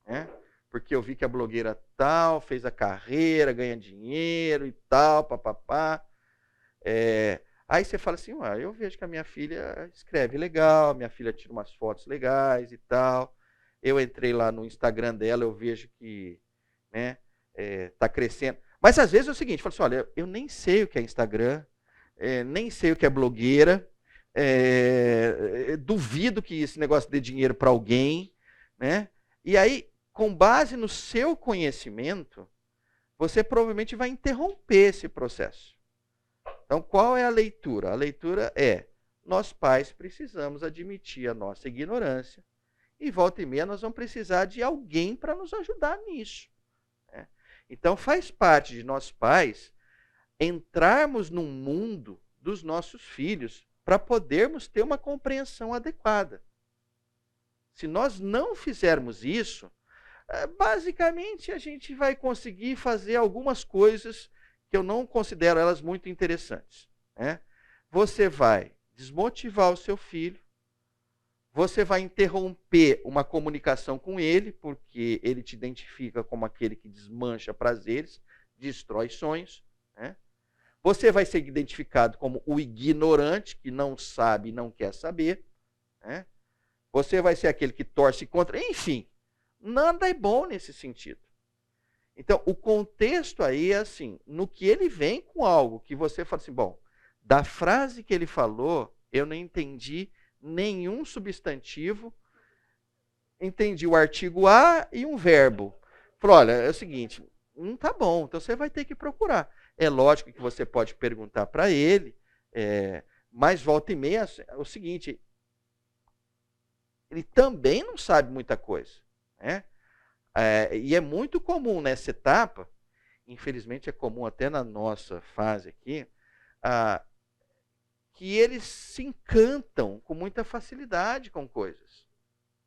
Né? Porque eu vi que a blogueira tal fez a carreira, ganha dinheiro e tal, papapá. Aí você fala assim, eu vejo que a minha filha escreve legal, minha filha tira umas fotos legais e tal. Eu entrei lá no Instagram dela, eu vejo que tá crescendo. Mas às vezes é o seguinte, fala assim, olha, eu nem sei o que é Instagram, nem sei o que é blogueira, duvido que esse negócio dê dinheiro para alguém, né? E aí, com base no seu conhecimento, você provavelmente vai interromper esse processo. Então, qual é a leitura? A leitura é: nós pais precisamos admitir a nossa ignorância e volta e meia nós vamos precisar de alguém para nos ajudar nisso. Né? Então, faz parte de nós pais entrarmos no mundo dos nossos filhos para podermos ter uma compreensão adequada. Se nós não fizermos isso, basicamente a gente vai conseguir fazer algumas coisas que eu não considero elas muito interessantes. Né? Você vai desmotivar o seu filho, você vai interromper uma comunicação com ele, porque ele te identifica como aquele que desmancha prazeres, destrói sonhos. Né? Você vai ser identificado como o ignorante, que não sabe e não quer saber. Né? Você vai ser aquele que torce contra. Enfim, nada é bom nesse sentido. Então, o contexto aí é assim, no que ele vem com algo que você fala assim, bom, da frase que ele falou, eu não entendi nenhum substantivo, entendi o artigo A e um verbo. Falou, olha, é o seguinte, não tá bom, então você vai ter que procurar. É lógico que você pode perguntar para ele, mas volta e meia é o seguinte, ele também não sabe muita coisa. Né? E é muito comum nessa etapa, infelizmente é comum até na nossa fase aqui, que eles se encantam com muita facilidade com coisas.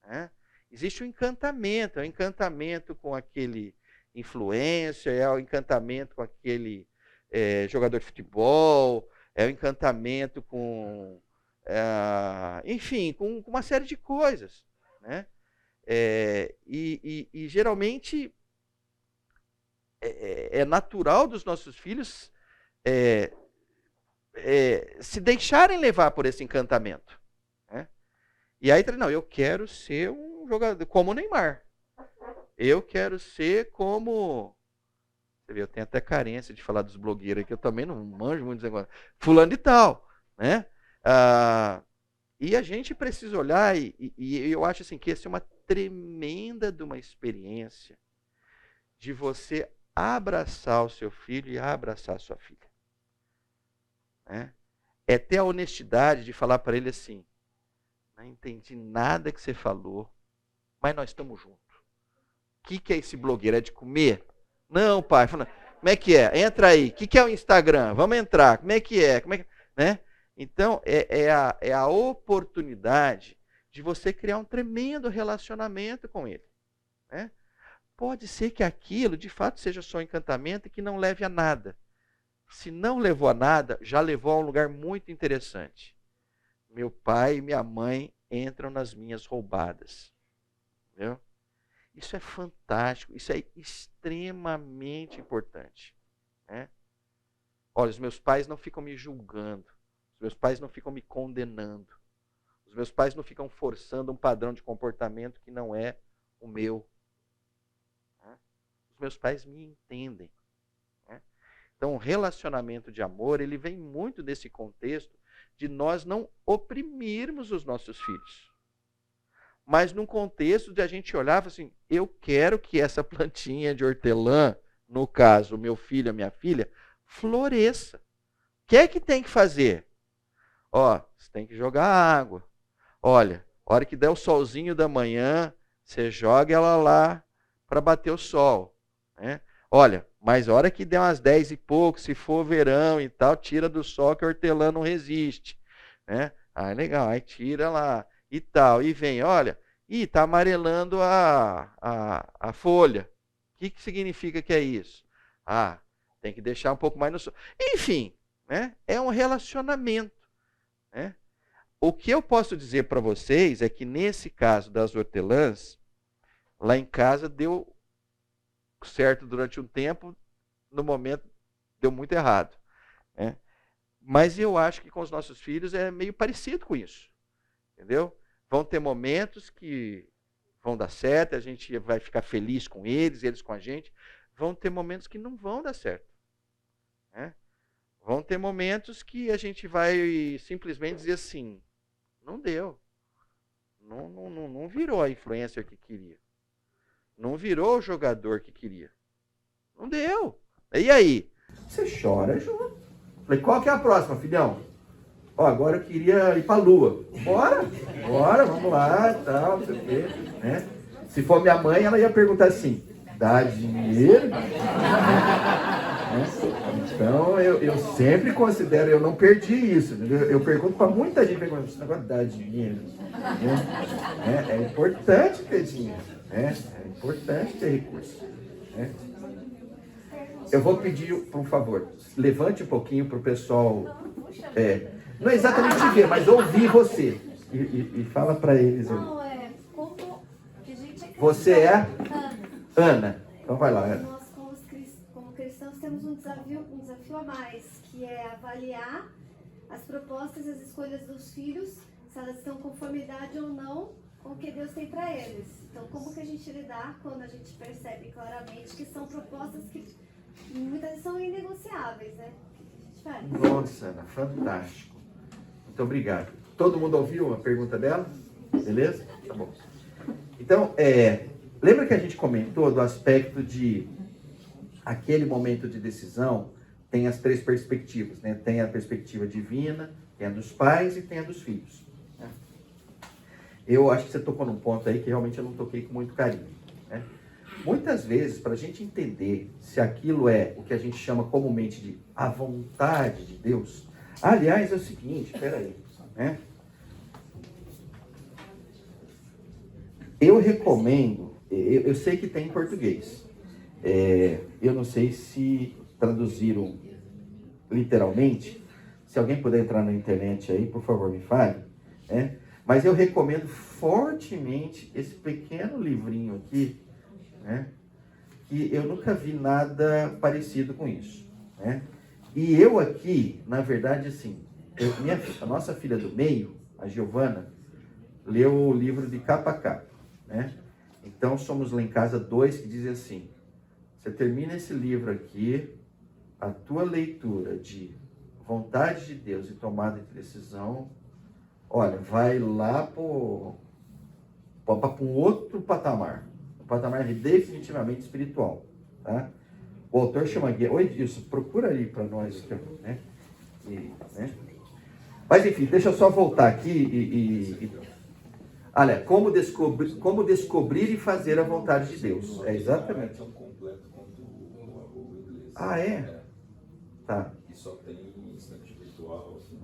Né? Existe um encantamento, é um encantamento com aquele influencer, é um encantamento com aquele jogador de futebol, é um encantamento com, enfim, com uma série de coisas. Né? E geralmente é natural dos nossos filhos se deixarem levar por esse encantamento. Né? E aí, não, eu quero ser um jogador como o Neymar. Eu quero ser como... Você vê, eu tenho até carência de falar dos blogueiros aqui, eu também não manjo muito desse negócio. Fulano de tal. Né? E a gente precisa olhar, e eu acho assim, que essa é uma tremenda de uma experiência de você abraçar o seu filho e abraçar a sua filha. Né? É ter a honestidade de falar para ele assim, não entendi nada que você falou, mas nós estamos juntos. O que é esse blogueiro? É de comer? Não, pai. Como é que é? Entra aí. O que é o Instagram? Vamos entrar. Como é que é? Né? Então, é a oportunidade de você criar um tremendo relacionamento com ele. Né? Pode ser que aquilo, de fato, seja só um encantamento e que não leve a nada. Se não levou a nada, já levou a um lugar muito interessante. Meu pai e minha mãe entram nas minhas roubadas. Entendeu? Isso é fantástico, isso é extremamente importante. Né? Olha, os meus pais não ficam me julgando, os meus pais não ficam me condenando, os meus pais não ficam forçando um padrão de comportamento que não é o meu. Né? Os meus pais me entendem. Né? Então, o relacionamento de amor, ele vem muito desse contexto de nós não oprimirmos os nossos filhos. Mas num contexto de a gente olhar e falar assim, eu quero que essa plantinha de hortelã, no caso, o meu filho, a minha filha, floresça. O que é que tem que fazer? Você tem que jogar água. Olha, a hora que der o solzinho da manhã, você joga ela lá para bater o sol. Né? Olha, mas a hora que der umas 10 e pouco, se for verão e tal, tira do sol que a hortelã não resiste. Né? Legal, aí tira lá. E tal, e vem, olha, está amarelando a folha. O que significa que é isso? Tem que deixar um pouco mais no sol. Enfim, né? É um relacionamento. Né? O que eu posso dizer para vocês é que nesse caso das hortelãs, lá em casa deu certo durante um tempo, no momento deu muito errado. Né? Mas eu acho que com os nossos filhos é meio parecido com isso. Entendeu? Vão ter momentos que vão dar certo, a gente vai ficar feliz com eles com a gente. Vão ter momentos que não vão dar certo. Né? Vão ter momentos que a gente vai simplesmente dizer assim, não deu. Não virou a influencer que queria. Não virou o jogador que queria. Não deu. E aí? Você chora junto. Falei, qual que é a próxima, filhão? Ó, agora eu queria ir para a Lua. Bora, vamos lá, tal, não sei o quê, né? Se for minha mãe, ela ia perguntar assim, dá dinheiro? Né? Então, eu sempre considero, eu não perdi isso. Eu pergunto para muita gente, esse negócio dá dinheiro. Né? É importante ter dinheiro. Né? É importante ter recurso. Né? Eu vou pedir, por favor, levante um pouquinho para o pessoal, não é exatamente te ver, mas ouvir você. E fala para eles. Não, como que a gente é você é? Ana. Ana. Então vai lá, Ana. Nós, como cristãos, temos um desafio a mais, que é avaliar as propostas e as escolhas dos filhos, se elas estão em conformidade ou não com o que Deus tem para eles. Então, como que a gente lidar quando a gente percebe claramente que são propostas que muitas vezes são inegociáveis, né? O que a gente faz? Nossa, Ana, fantástico. Muito obrigado. Todo mundo ouviu a pergunta dela? Beleza? Tá bom. Então, lembra que a gente comentou do aspecto de aquele momento de decisão tem as 3 perspectivas, né? Tem a perspectiva divina, tem a dos pais e tem a dos filhos. Né? Eu acho que você tocou num ponto aí que realmente eu não toquei com muito carinho. Né? Muitas vezes, para a gente entender se aquilo é o que a gente chama comumente de a vontade de Deus, aliás, é o seguinte, peraí, né? Eu recomendo, eu sei que tem em português, eu não sei se traduziram literalmente, se alguém puder entrar na internet aí, por favor, me fale, né? Mas eu recomendo fortemente esse pequeno livrinho aqui, né? Que eu nunca vi nada parecido com isso, né? E eu aqui, na verdade, assim, a nossa filha do meio, a Giovana, leu o livro de capa a capa, né? Então, somos lá em casa 2 que dizem assim, você termina esse livro aqui, a tua leitura de vontade de Deus e tomada de decisão, olha, vai lá para um outro patamar, um patamar definitivamente espiritual, tá? O autor chama Guia. Oi, Dilson, procura aí para nós, né? Né? Mas enfim, deixa eu só voltar aqui olha, como descobrir e fazer a vontade de Deus. É exatamente. Tão completo quanto o inglês. Ah, é? Tá. E só tem instante virtual. Assim,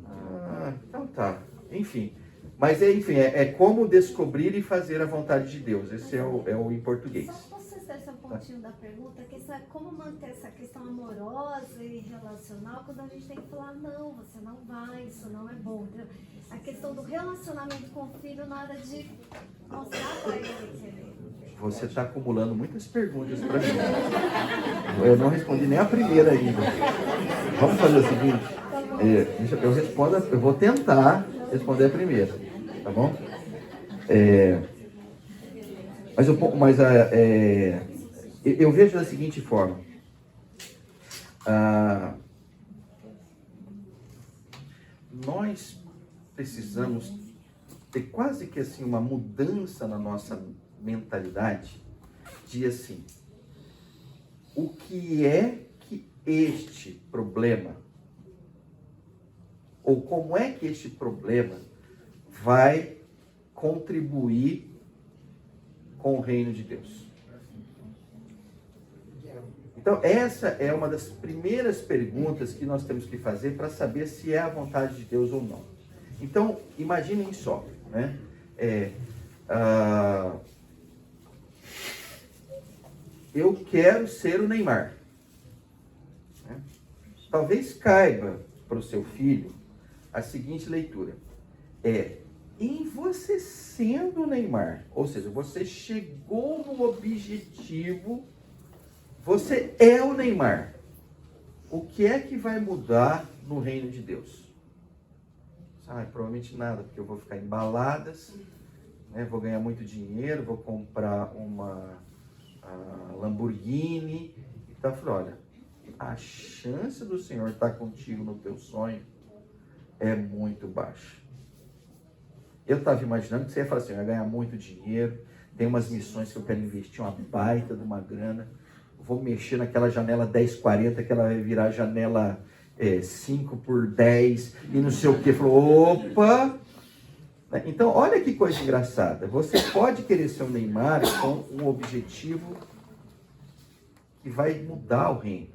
Então tá. Enfim. Mas enfim, é como descobrir e fazer a vontade de Deus. Esse é o em português. Só posso acessar um pontinho da pergunta, que é como manter essa questão amorosa e relacional quando a gente tem que falar, não, você não vai, isso não é bom. Entendeu? A questão do relacionamento com o filho na hora de mostrar para ele que ele... Você está acumulando muitas perguntas para mim. Eu não respondi nem a primeira ainda. Vamos fazer o seguinte. Eu vou tentar responder a primeira, tá bom? Eu vejo da seguinte forma. Nós precisamos ter quase que assim uma mudança na nossa mentalidade de assim, o que é que este problema, ou como é que este problema vai contribuir com o reino de Deus? Então, essa é uma das primeiras perguntas que nós temos que fazer para saber se é a vontade de Deus ou não. Então, imaginem só, né? Eu quero ser o Neymar. Né? Talvez caiba para o seu filho a seguinte leitura. Em você sendo o Neymar, ou seja, você chegou no objetivo, você é o Neymar. O que é que vai mudar no reino de Deus? Provavelmente nada, porque eu vou ficar em baladas, né, vou ganhar muito dinheiro, vou comprar uma Lamborghini. Então, eu falei, olha, a chance do Senhor estar contigo no teu sonho é muito baixa. Eu estava imaginando que você ia falar assim, eu ia ganhar muito dinheiro, tem umas missões que eu quero investir, uma baita de uma grana, vou mexer naquela janela 1040, que ela vai virar janela 5 por 10 e não sei o que. Falou, opa! Então, olha que coisa engraçada. Você pode querer ser um Neymar com um objetivo que vai mudar o reino.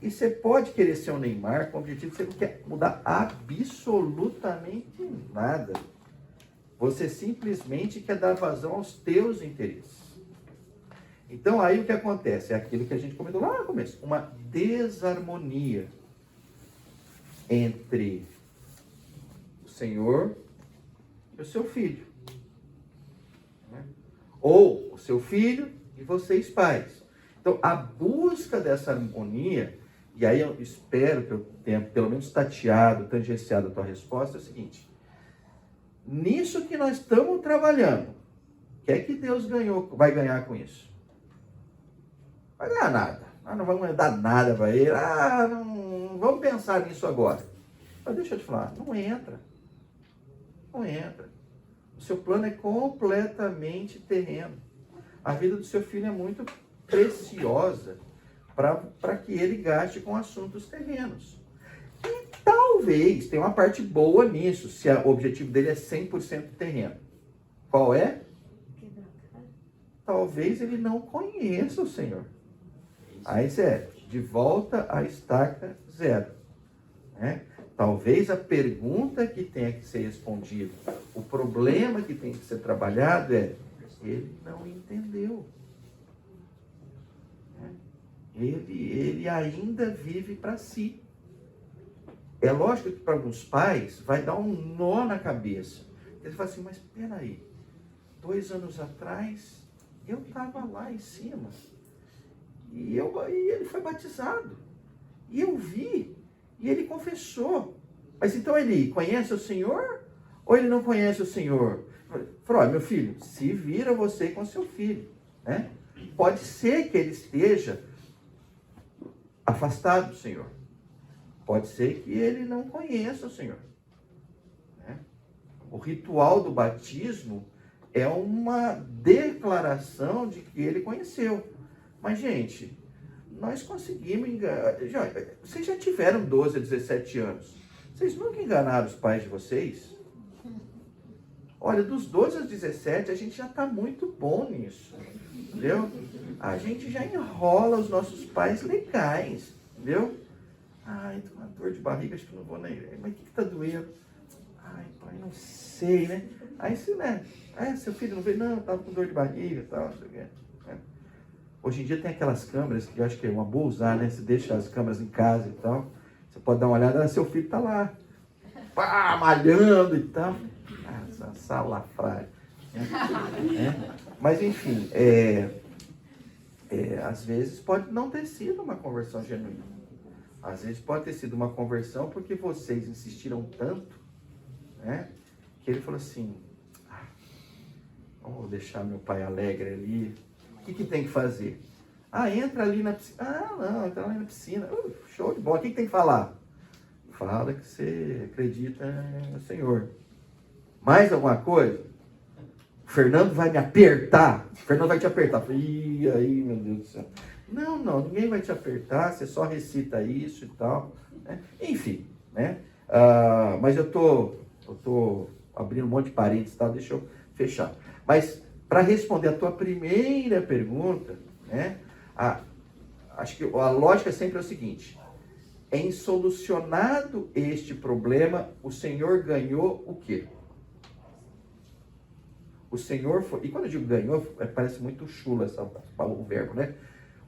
E você pode querer ser um Neymar com o objetivo que você não quer mudar absolutamente nada. Você simplesmente quer dar vazão aos teus interesses. Então, aí o que acontece? É aquilo que a gente comentou lá no começo. Uma desarmonia entre o Senhor e o seu filho. Ou o seu filho e vocês pais. Então, a busca dessa harmonia, e aí eu espero que eu tenha pelo menos tateado, tangenciado a tua resposta, é o seguinte. Nisso que nós estamos trabalhando, o que é que Deus vai ganhar com isso? Vai ganhar nada. Não vamos dar nada para ele. Não vamos pensar nisso agora. Mas deixa eu te falar, não entra. Não entra. O seu plano é completamente terreno. A vida do seu filho é muito preciosa para que ele gaste com assuntos terrenos. E talvez tenha uma parte boa nisso, se o objetivo dele é 100% terreno. Qual é? Talvez ele não conheça o Senhor. Aí é de volta à estaca zero. Né? Talvez a pergunta que tenha que ser respondida, o problema que tem que ser trabalhado é, ele não entendeu. Ele ainda vive para si. É lógico que para alguns pais vai dar um nó na cabeça. Eles falam assim, mas espera aí, 2 anos atrás eu estava lá em cima e ele foi batizado e eu vi e ele confessou. Mas então ele conhece o Senhor ou ele não conhece o Senhor? Falou, olha, meu filho, se vira você com seu filho, né? Pode ser que ele esteja afastado do Senhor. Pode ser que ele não conheça o Senhor. Né? O ritual do batismo é uma declaração de que ele conheceu. Mas, gente, nós conseguimos enganar. Vocês já tiveram 12 a 17 anos. Vocês nunca enganaram os pais de vocês? Olha, dos 12 aos 17, a gente já está muito bom nisso. Entendeu? A gente já enrola os nossos pais legais. Entendeu? Ai, tô com uma dor de barriga, acho que não vou na igreja. Mas o que está doendo? Ai, pai, não sei, né? Aí você, né? Seu filho não veio? Não, estava com dor de barriga e tal, não sei o quê. Hoje em dia tem aquelas câmeras que eu acho que é uma boa usar, né? Você deixa as câmeras em casa e tal. Você pode dar uma olhada, seu filho está lá. Pá, malhando e tal. Essa salafrária. Mas enfim, às vezes pode não ter sido uma conversão genuína. Às vezes pode ter sido uma conversão porque vocês insistiram tanto, né? Que ele falou assim, vamos deixar meu pai alegre ali. O que tem que fazer? Entra ali na piscina. Não, entra ali na piscina. Show de bola. O que tem que falar? Fala que você acredita no Senhor. Mais alguma coisa? O Fernando vai me apertar. O Fernando vai te apertar. Ih, aí, meu Deus do céu. Não, ninguém vai te apertar. Você só recita isso e tal. Né? Enfim, né? Mas eu tô abrindo um monte de parênteses e tal. Deixa eu fechar. Mas, para responder a tua primeira pergunta, né? Acho que a lógica sempre é o seguinte. Em solucionado este problema, o Senhor ganhou o quê? O Senhor foi... E quando eu digo ganhou, parece muito chulo o verbo, né?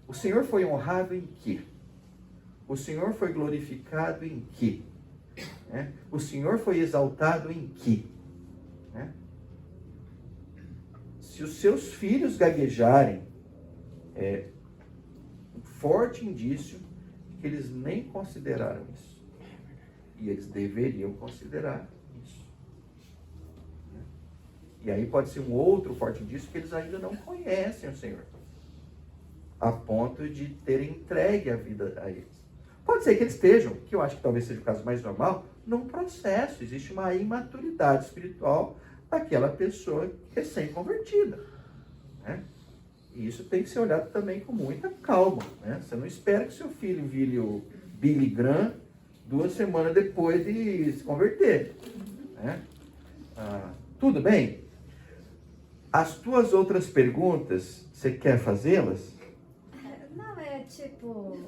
O Senhor foi honrado em quê? O Senhor foi glorificado em quê? Né? O Senhor foi exaltado em quê? Né? Se os seus filhos gaguejarem, um forte indício de que eles nem consideraram isso. E eles deveriam considerar isso. E aí pode ser um outro forte indício que eles ainda não conhecem o Senhor, a ponto de terem entregue a vida a eles. Pode ser que eles estejam, que eu acho que talvez seja o caso mais normal, num processo. Existe uma imaturidade espiritual daquela pessoa recém-convertida. Né? E isso tem que ser olhado também com muita calma. Né? Você não espera que seu filho vire o Billy Graham 2 semanas depois de se converter. Né? Tudo bem? As tuas outras perguntas, você quer fazê-las? Não, é tipo...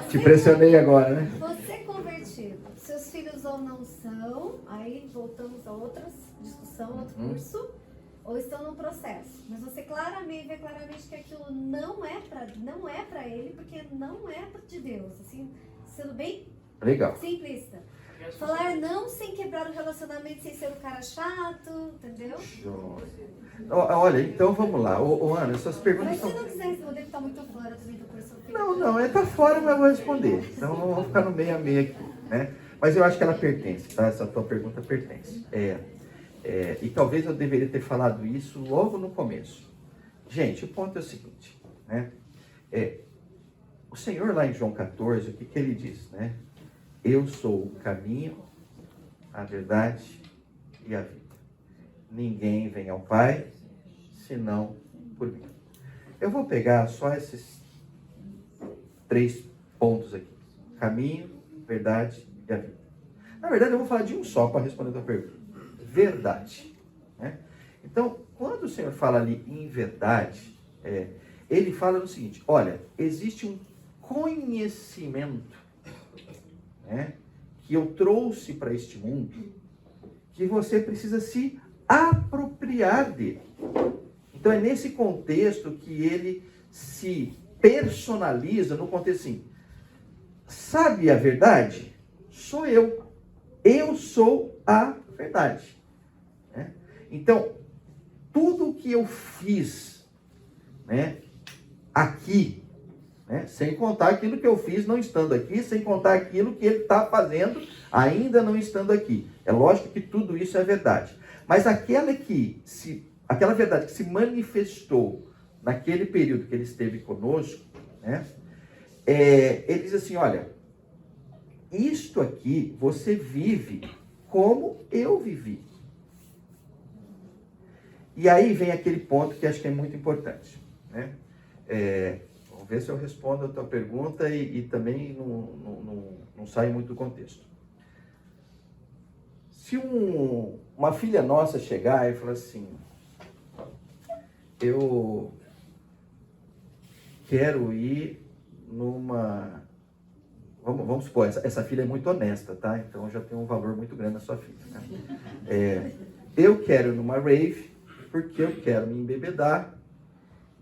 Te pressionei agora, né? Você convertido, seus filhos ou não são, aí voltamos a outra discussão, outro curso, ou estão no processo. Mas você vê claramente que aquilo não é para ele, porque não é de Deus. Assim, sendo bem Legal. simplista. Falar não sem quebrar o relacionamento, sem ser um cara chato, entendeu? Olha, então vamos lá. Ana, essas perguntas Mas se são... não quiser responder, porque tá muito fora também do curso. Não, tá fora, mas eu vou responder. Então vamos ficar no meio a meio aqui, né? Mas eu acho que ela pertence, tá? Essa tua pergunta pertence. E talvez eu deveria ter falado isso logo no começo. Gente, o ponto é o seguinte, né? O Senhor lá em João 14, o que ele diz, né? Eu sou o caminho, a verdade e a vida. Ninguém vem ao Pai, senão por mim. Eu vou pegar só esses 3 pontos aqui. Caminho, verdade e a vida. Na verdade, eu vou falar de um só para responder a tua pergunta. Verdade. Né? Então, quando o Senhor fala ali em verdade, ele fala no seguinte, olha, existe um conhecimento, né, que eu trouxe para este mundo, que você precisa se apropriar dele. Então é nesse contexto que ele se personaliza, no contexto assim, sabe a verdade? Sou eu. Eu sou a verdade. Né? Então, tudo que eu fiz, né, aqui, né, sem contar aquilo que eu fiz não estando aqui, sem contar aquilo que ele está fazendo ainda não estando aqui. É lógico que tudo isso é verdade. Mas aquela verdade que se manifestou naquele período que ele esteve conosco, né, ele diz assim, olha, isto aqui você vive como eu vivi. E aí vem aquele ponto que acho que é muito importante. Né? Vamos ver se eu respondo a tua pergunta e também não saio muito do contexto. Se uma filha nossa chegar e falar assim, eu quero ir numa... Vamos supor, essa filha é muito honesta, tá? Então já tem um valor muito grande na sua filha. Né? Eu quero ir numa rave porque eu quero me embebedar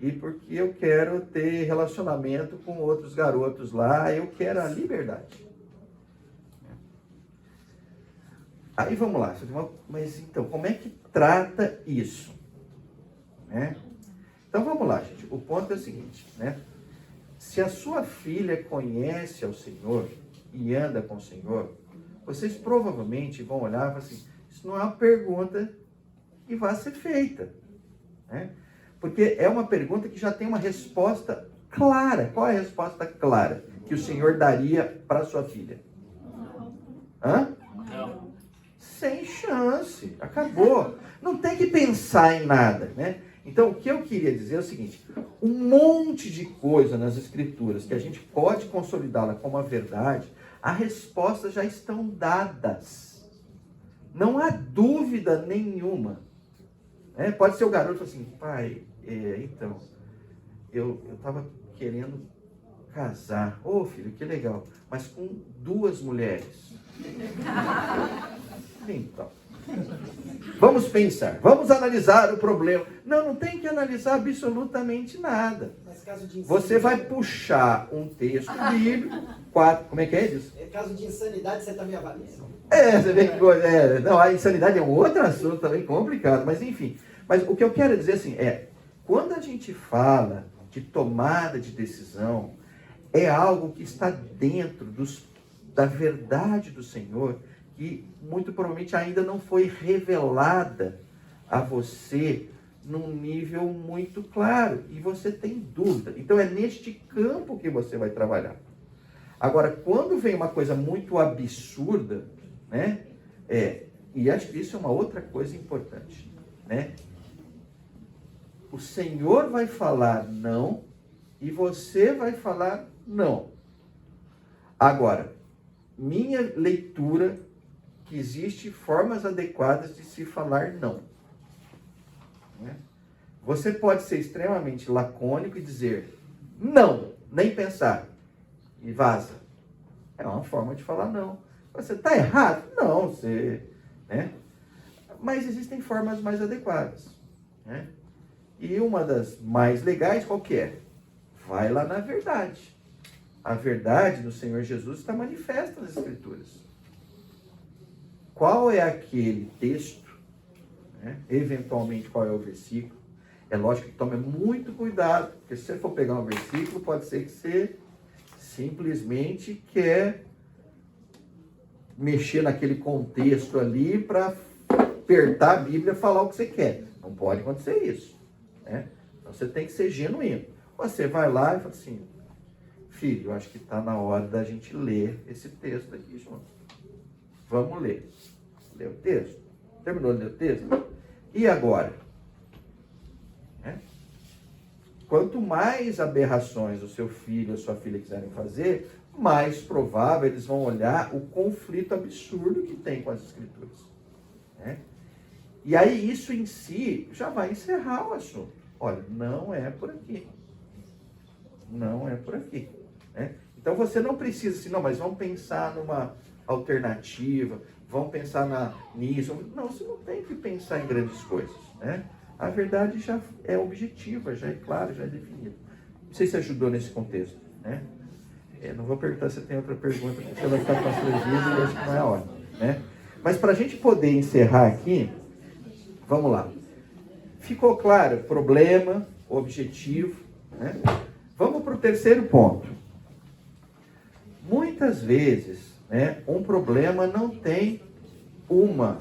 e porque eu quero ter relacionamento com outros garotos lá, eu quero a liberdade. Aí vamos lá, mas então, como é que trata isso? Né? Então vamos lá, gente, o ponto é o seguinte, né? Se a sua filha conhece ao Senhor e anda com o Senhor, vocês provavelmente vão olhar e falar assim, isso não é uma pergunta que vai ser feita, né? Porque é uma pergunta que já tem uma resposta clara. Qual é a resposta clara que o Senhor daria para a sua filha? Hã? Não. Sem chance. Acabou. Não tem que pensar em nada, né? Então, o que eu queria dizer é o seguinte. Um monte de coisa nas Escrituras que a gente pode consolidá-la como a verdade, as respostas já estão dadas. Não há dúvida nenhuma. Pode ser o garoto assim, pai, então, eu estava querendo casar. Ô filho, que legal, mas com 2 mulheres. Então, vamos pensar, vamos analisar o problema. Não tem que analisar absolutamente nada. Você vai puxar um texto bíblico, 4, como é que é isso? É caso de insanidade, você está me avaliando. Você vê que coisa. Não, a insanidade é um outro assunto também complicado, mas enfim. Mas o que eu quero dizer assim quando a gente fala de tomada de decisão, é algo que está dentro da verdade do Senhor, que muito provavelmente ainda não foi revelada a você num nível muito claro, e você tem dúvida. Então é neste campo que você vai trabalhar. Agora, quando vem uma coisa muito absurda, né? E acho que isso é uma outra coisa importante, né? O Senhor vai falar não e você vai falar não. Agora, minha leitura que existe formas adequadas de se falar não. Né? Você pode ser extremamente lacônico e dizer não, nem pensar, e vaza. É uma forma de falar não. Você está errado? Não, você... Né? Mas existem formas mais adequadas. Né? E uma das mais legais, qual que é? Vai lá na verdade. A verdade do Senhor Jesus está manifesta nas Escrituras. Qual é aquele texto? Né? Eventualmente, qual é o versículo? É lógico que tome muito cuidado, porque se você for pegar um versículo, pode ser que você simplesmente quer mexer naquele contexto ali para apertar a Bíblia e falar o que você quer. Não pode acontecer isso. Né? Então você tem que ser genuíno. Você vai lá e fala assim, filho, eu acho que está na hora da gente ler esse texto aqui junto. Vamos ler. Lê o texto. Terminou de ler o texto? E agora? Né? Quanto mais aberrações o seu filho ou sua filha quiserem fazer, mais provável eles vão olhar o conflito absurdo que tem com as Escrituras. Né? E aí isso em si já vai encerrar o assunto. Olha, não é por aqui. Não é por aqui. Né? Então você não precisa assim, não, mas vamos pensar numa alternativa, vamos pensar nisso. Não, você não tem que pensar em grandes coisas. Né? A verdade já é objetiva, já é clara, já é definida. Não sei se ajudou nesse contexto. Né? Não vou perguntar se tem outra pergunta, porque você vai ficar constrangido e acho que não é a hora. Né? Mas para a gente poder encerrar aqui, vamos lá. Ficou claro? Problema, objetivo. Né? Vamos para o terceiro ponto. Muitas vezes, né, um problema não tem uma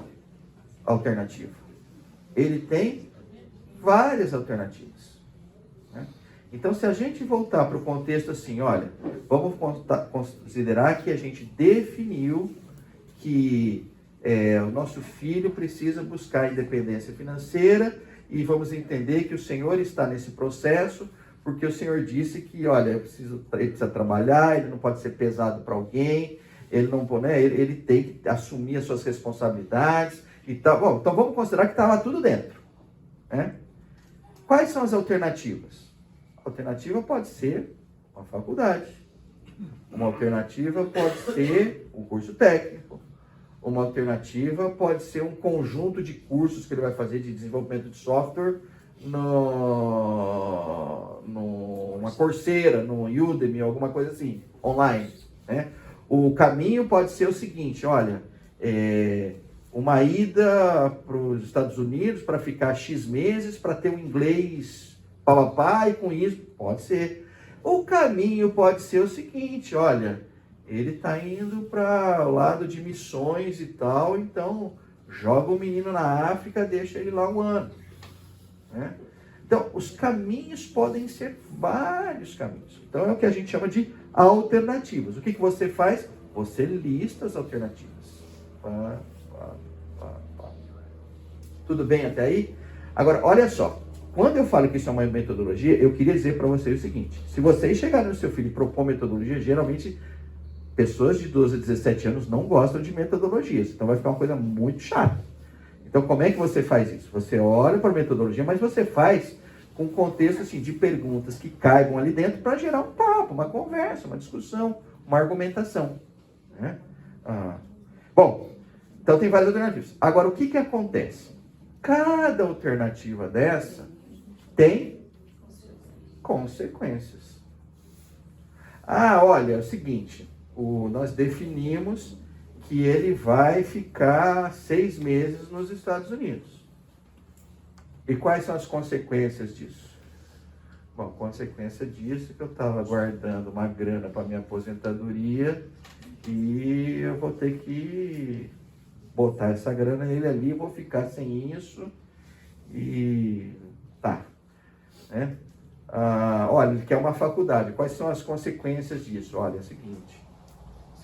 alternativa. Ele tem várias alternativas. Né? Então, se a gente voltar para o contexto assim, olha, vamos considerar que a gente definiu que o nosso filho precisa buscar independência financeira e vamos entender que o Senhor está nesse processo porque o Senhor disse que, olha, ele precisa trabalhar, ele não pode ser pesado para alguém, ele tem que assumir as suas responsabilidades e tal. Bom, então vamos considerar que estava tudo dentro. Né? Quais são as alternativas? A alternativa pode ser uma faculdade. Uma alternativa pode ser um curso técnico. Uma alternativa pode ser um conjunto de cursos que ele vai fazer de desenvolvimento de software numa Coursera, no Udemy, alguma coisa assim, online. Né? O caminho pode ser o seguinte, olha, uma ida para os Estados Unidos para ficar X meses, para ter um inglês papapá, e com isso, pode ser. O caminho pode ser o seguinte, olha, ele está indo para o lado de missões e tal, então joga o menino na África, deixa ele lá um ano. Né? Então, os caminhos podem ser vários caminhos. Então, é o que a gente chama de alternativas. O que você faz? Você lista as alternativas. Tudo bem até aí? Agora, olha só. Quando eu falo que isso é uma metodologia, eu queria dizer para vocês o seguinte. Se vocês chegarem no seu filho e propor metodologia, geralmente pessoas de 12 a 17 anos não gostam de metodologias. Então, vai ficar uma coisa muito chata. Então, como é que você faz isso? Você olha para a metodologia, mas você faz com um contexto assim, de perguntas que caibam ali dentro para gerar um papo, uma conversa, uma discussão, uma argumentação. Né? Bom, então tem várias alternativas. Agora, o que acontece? Cada alternativa dessa tem consequências. Olha, é o seguinte, nós definimos que ele vai ficar 6 meses nos Estados Unidos. E quais são as consequências disso? Bom, a consequência disso é que eu estava guardando uma grana para minha aposentadoria e eu vou ter que botar essa grana nele ali, vou ficar sem isso e tá. Né? Olha, ele quer uma faculdade. Quais são as consequências disso? Olha, é o seguinte.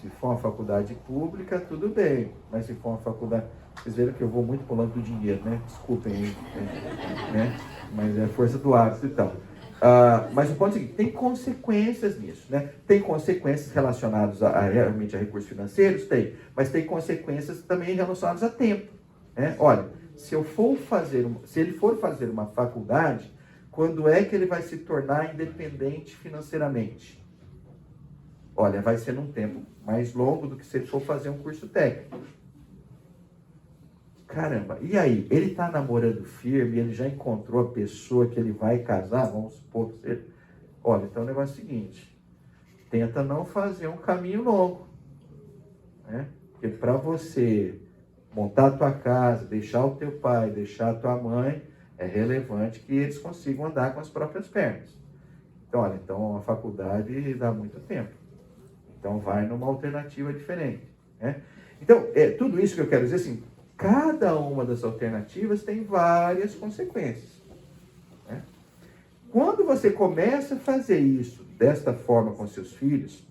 Se for uma faculdade pública, tudo bem. Mas se for uma faculdade... Vocês viram que eu vou muito pro lado do dinheiro, né? Desculpem aí. Né? Mas é força do hábito e tal. Mas o ponto é o seguinte, tem consequências nisso, né? Tem consequências relacionadas realmente a recursos financeiros? Tem, mas tem consequências também relacionadas a tempo, né? Olha, se ele for fazer uma faculdade, quando é que ele vai se tornar independente financeiramente? Olha, vai ser num tempo mais longo do que se ele for fazer um curso técnico. Caramba, e aí? Ele está namorando firme, ele já encontrou a pessoa que ele vai casar, vamos supor que seja. Olha, então o negócio é o seguinte, tenta não fazer um caminho longo, né? Porque para você montar a tua casa, deixar o teu pai, deixar a tua mãe, é relevante que eles consigam andar com as próprias pernas. Então, olha, então a faculdade dá muito tempo. Então vai numa alternativa diferente, né? Então, tudo isso que eu quero dizer assim, cada uma das alternativas tem várias consequências, né? Quando você começa a fazer isso desta forma com seus filhos,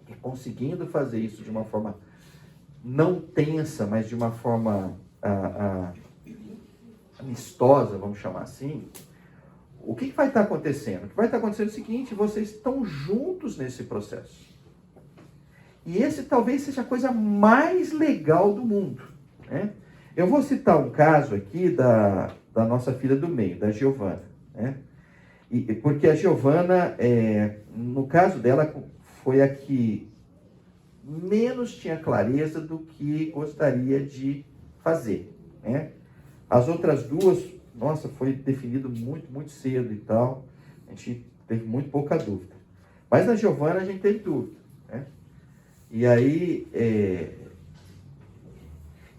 e conseguindo fazer isso de uma forma não tensa, mas de uma forma amistosa, vamos chamar assim, o que vai estar acontecendo? O que vai estar acontecendo é o seguinte, vocês estão juntos nesse processo. E esse talvez seja a coisa mais legal do mundo, né? Eu vou citar um caso aqui da nossa filha do meio, da Giovana, né? Porque a Giovana, no caso dela, foi a que menos tinha clareza do que gostaria de fazer, né? As outras duas, nossa, foi definido muito, muito cedo e tal. A gente teve muito pouca dúvida. Mas na Giovana a gente teve dúvida, né? E aí,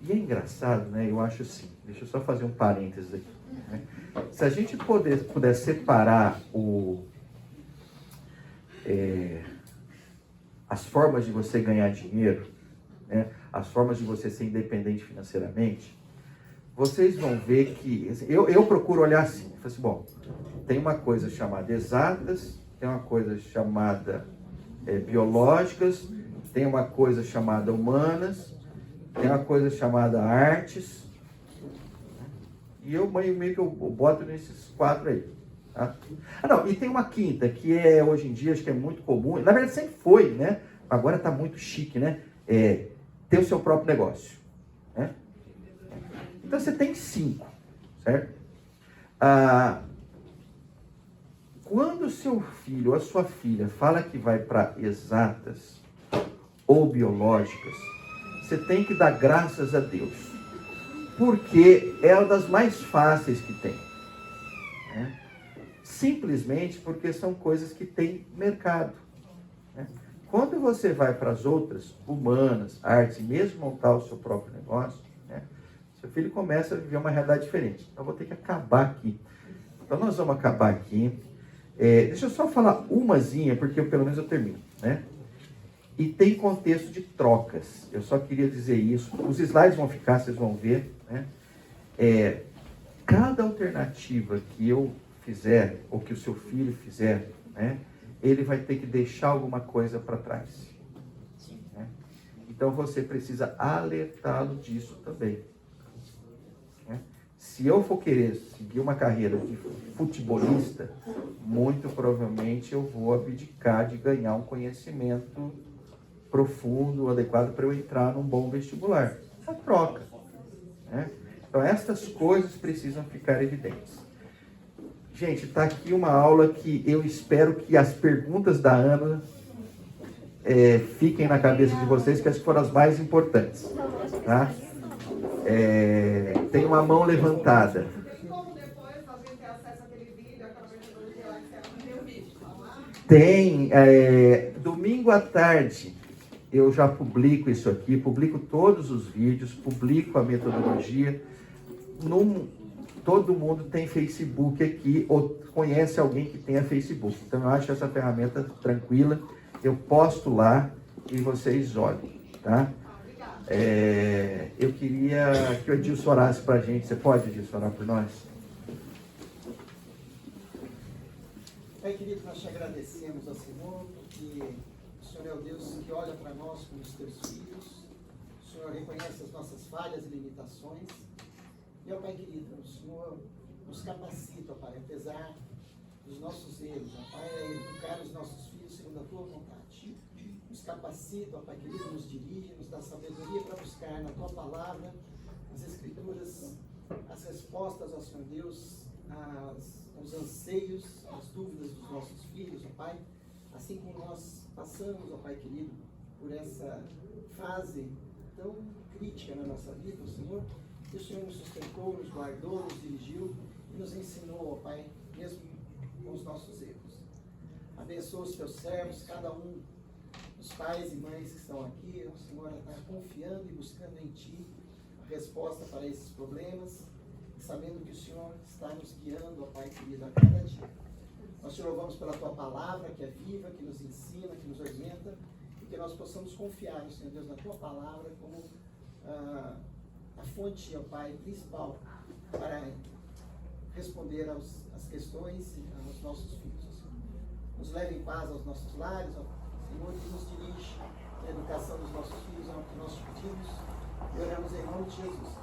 e é engraçado, né? Eu acho assim, deixa eu só fazer um parênteses aqui, né? Se a gente puder separar as formas de você ganhar dinheiro, né? As formas de você ser independente financeiramente, vocês vão ver que, eu procuro olhar assim, eu falo assim, bom, tem uma coisa chamada exatas, tem uma coisa chamada biológicas, tem uma coisa chamada humanas, tem uma coisa chamada artes, e eu meio que eu boto nesses 4 aí. Tá? Não, e tem uma quinta, que hoje em dia, acho que é muito comum, na verdade sempre foi, né? Agora está muito chique, né? Ter o seu próprio negócio, né? Então você tem 5, certo? Quando o seu filho ou a sua filha fala que vai para exatas ou biológicas, você tem que dar graças a Deus, porque é uma das mais fáceis que tem, né? Simplesmente porque são coisas que têm mercado, né? Quando você vai para as outras, humanas, artes, e mesmo montar o seu próprio negócio, né, seu filho começa a viver uma realidade diferente. Então, eu vou ter que acabar aqui. Então, nós vamos acabar aqui. Deixa eu só falar umazinha, porque pelo menos eu termino, né? E tem contexto de trocas. Eu só queria dizer isso. Os slides vão ficar, vocês vão ver, né? Cada alternativa que eu fizer, ou que o seu filho fizer, né, ele vai ter que deixar alguma coisa para trás, né? Então você precisa alertá-lo disso também, né? Se eu for querer seguir uma carreira de futebolista, muito provavelmente eu vou abdicar de ganhar um conhecimento profundo, adequado para eu entrar num bom vestibular. Essa troca, né? Então essas coisas precisam ficar evidentes. Gente, está aqui uma aula que eu espero que as perguntas da Ana fiquem na cabeça de vocês, que acho que foram as mais importantes, tá? Tem uma mão levantada. Tem, domingo à tarde, eu já publico isso aqui, publico todos os vídeos, publico a metodologia. Todo mundo tem Facebook aqui, ou conhece alguém que tenha Facebook. Então, eu acho essa ferramenta tranquila. Eu posto lá e vocês olhem, tá? Eu queria que o Edilson orasse para a gente. Você pode, Edilson, orar por nós? Pai querido, nós te agradecemos ao Senhor, porque o Senhor é o Deus que olha para nós como os teus filhos. O Senhor reconhece as nossas falhas e limitações. Meu Pai querido, o Senhor nos capacita, Pai, apesar dos nossos erros, ó Pai, é educar os nossos filhos segundo a tua vontade. Nos capacita, ó Pai querido, nos dirige, nos dá sabedoria para buscar na tua palavra as escrituras, as respostas, ó Senhor Deus, os anseios, as dúvidas dos nossos filhos, ó Pai. Assim como nós passamos, ó Pai querido, por essa fase tão crítica na nossa vida, Senhor, e o Senhor nos sustentou, nos guardou, nos dirigiu e nos ensinou, ó Pai, mesmo com os nossos erros. Abençoa os teus servos, cada um dos pais e mães que estão aqui, o Senhor está confiando e buscando em Ti a resposta para esses problemas, sabendo que o Senhor está nos guiando, ó Pai querido, a cada dia. Nós te louvamos pela Tua palavra, que é viva, que nos ensina, que nos orienta, e que nós possamos confiar, Senhor Deus, na Tua palavra como a fonte, ó Pai, principal para responder às questões e aos nossos filhos. Nos leve em paz aos nossos lares, ó Senhor, que nos dirige na educação dos nossos filhos, é o que nós te pedimos e oramos em nome de Jesus.